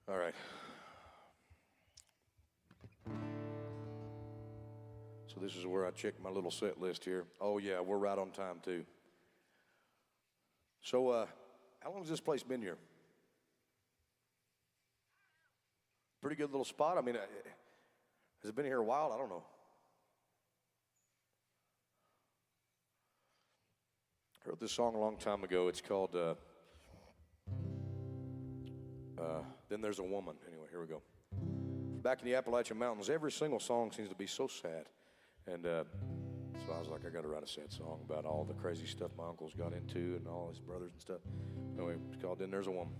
All right. So this is where I check my little set list here. Oh yeah, we're right on time too. So how long has this place been here? Pretty good little spot. I mean, has it been here a while? I don't know. I wrote this song a long time ago. It's called Then There's a Woman. Anyway, here we go. back in the Appalachian Mountains, every single song seems to be so sad. And so I was like, I got to write a sad song about all the crazy stuff my uncles got into and all his brothers and stuff. Anyway, it's called Then There's a Woman.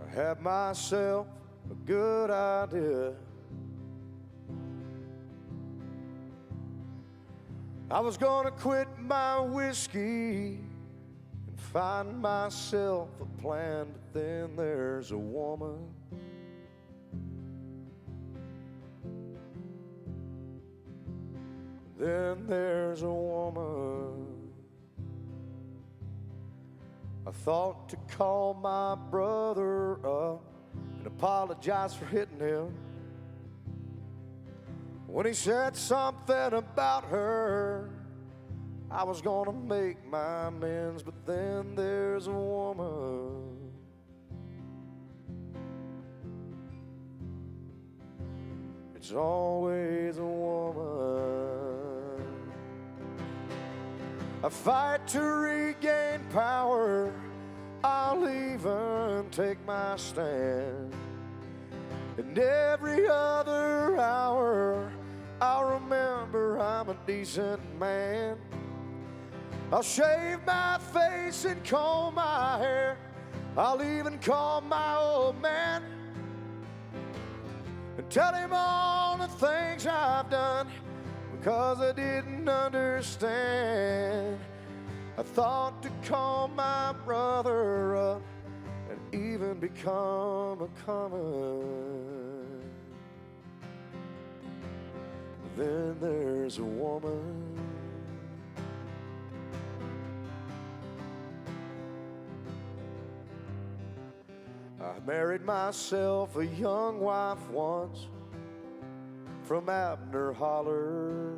I had myself a good idea. I was gonna quit my whiskey and find myself a plan, but then there's a woman. Then there's a woman. I thought to call my brother up and apologize for hitting him when he said something about her. I was gonna make my amends, but then there's a woman. It's always a woman. I fight to regain power. I'll even take my stand. And every other hour I'll remember I'm a decent man. I'll shave my face and comb my hair. I'll even call my old man and tell him all the things I've done because I didn't understand. I thought to call my brother up and even become a common. Then there's a woman. I married myself a young wife once from Abner Holler.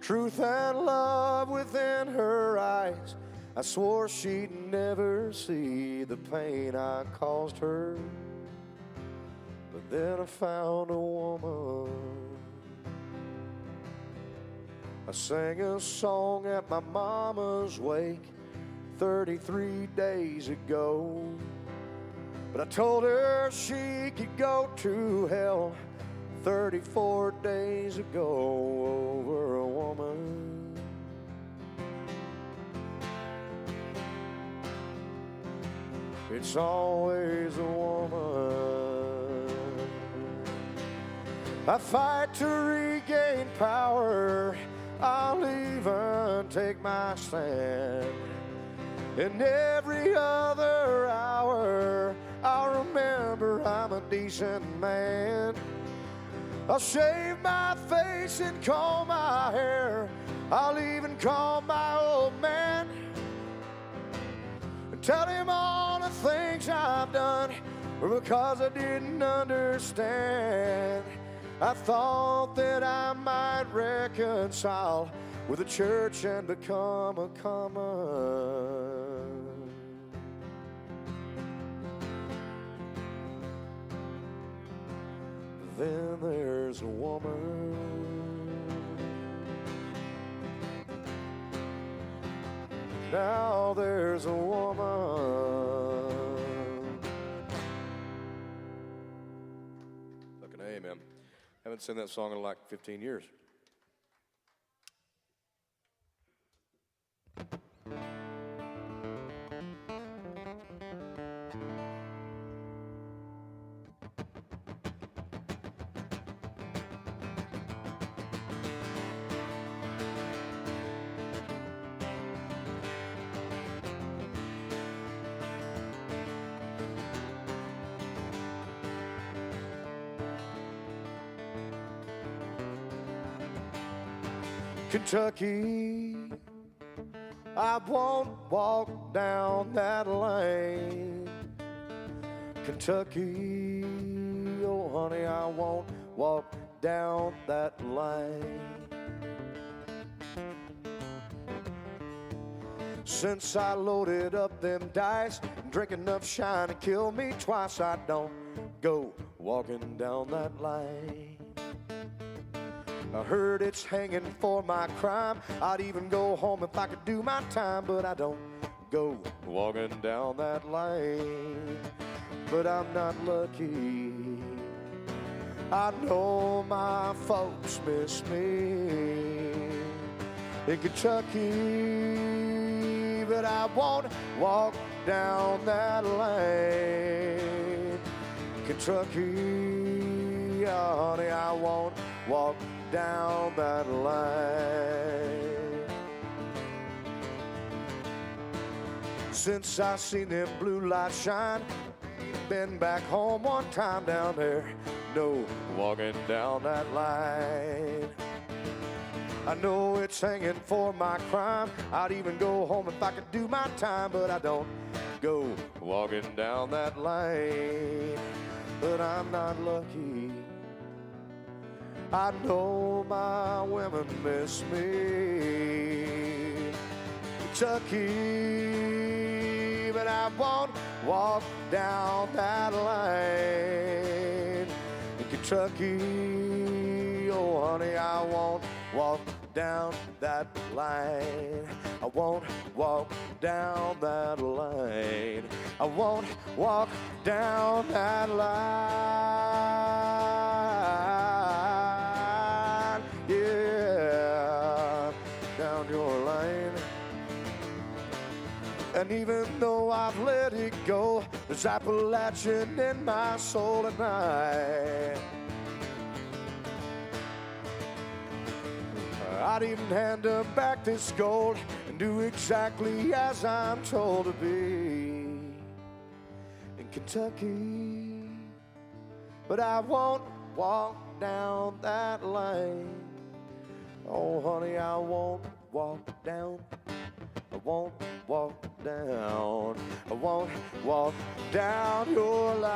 Truth and love within her eyes. I swore she'd never see the pain I caused her. But then I found a woman. I sang a song at my mama's wake 33 days ago. But I told her she could go to hell 34 days ago over a woman. It's always a woman. I fight to regain power. I'll even take my stand. And every other hour I'll remember I'm a decent man. I'll shave my face and comb my hair. I'll even call my old man and tell him all the things I've done because I didn't understand. I thought that I might reconcile with the church and become a common. Then there's a woman. Now there's a woman. Fucking A, man. Haven't sung that song in like 15 years. Kentucky, I won't walk down that lane. Kentucky, oh honey, I won't walk down that lane. Since I loaded up them dice, drink enough shine to kill me twice, I don't go walking down that lane. I heard it's hanging for my crime. I'd even go home if I could do my time, but I don't go walking down that lane. But I'm not lucky. I know my folks miss me in Kentucky, but I won't walk down that lane. Kentucky, honey, I won't walk down that lane. Since I seen them blue lights shine, been back home one time down there. No walking down that line. I know it's hanging for my crime. I'd even go home if I could do my time, but I don't go walking down that lane. But I'm not lucky. I know my women miss me. Kentucky, but I won't walk down that lane. In Kentucky, oh honey, I won't walk down that lane. I won't walk down that lane. I won't walk down that line. Yeah, down your lane. And even though I've let it go, there's Appalachian in my soul tonight. I'd even hand her back this gold and do exactly as I'm told to be in Kentucky. But I won't walk down that lane. Oh, honey, I won't walk down. I won't walk down. I won't walk down your line.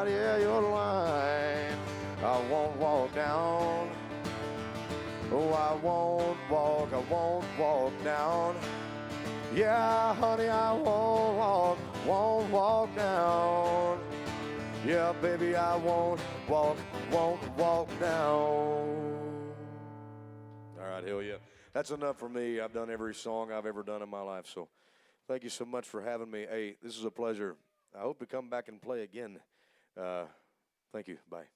Yeah, your line. I won't walk down. Oh, I won't walk down. Yeah, honey, I won't walk down. Yeah, baby, I won't walk down. All right, hell yeah. That's enough for me. I've done every song I've ever done in my life, so thank you so much for having me. Hey, this is a pleasure. I hope to come back and play again. Thank you. Bye.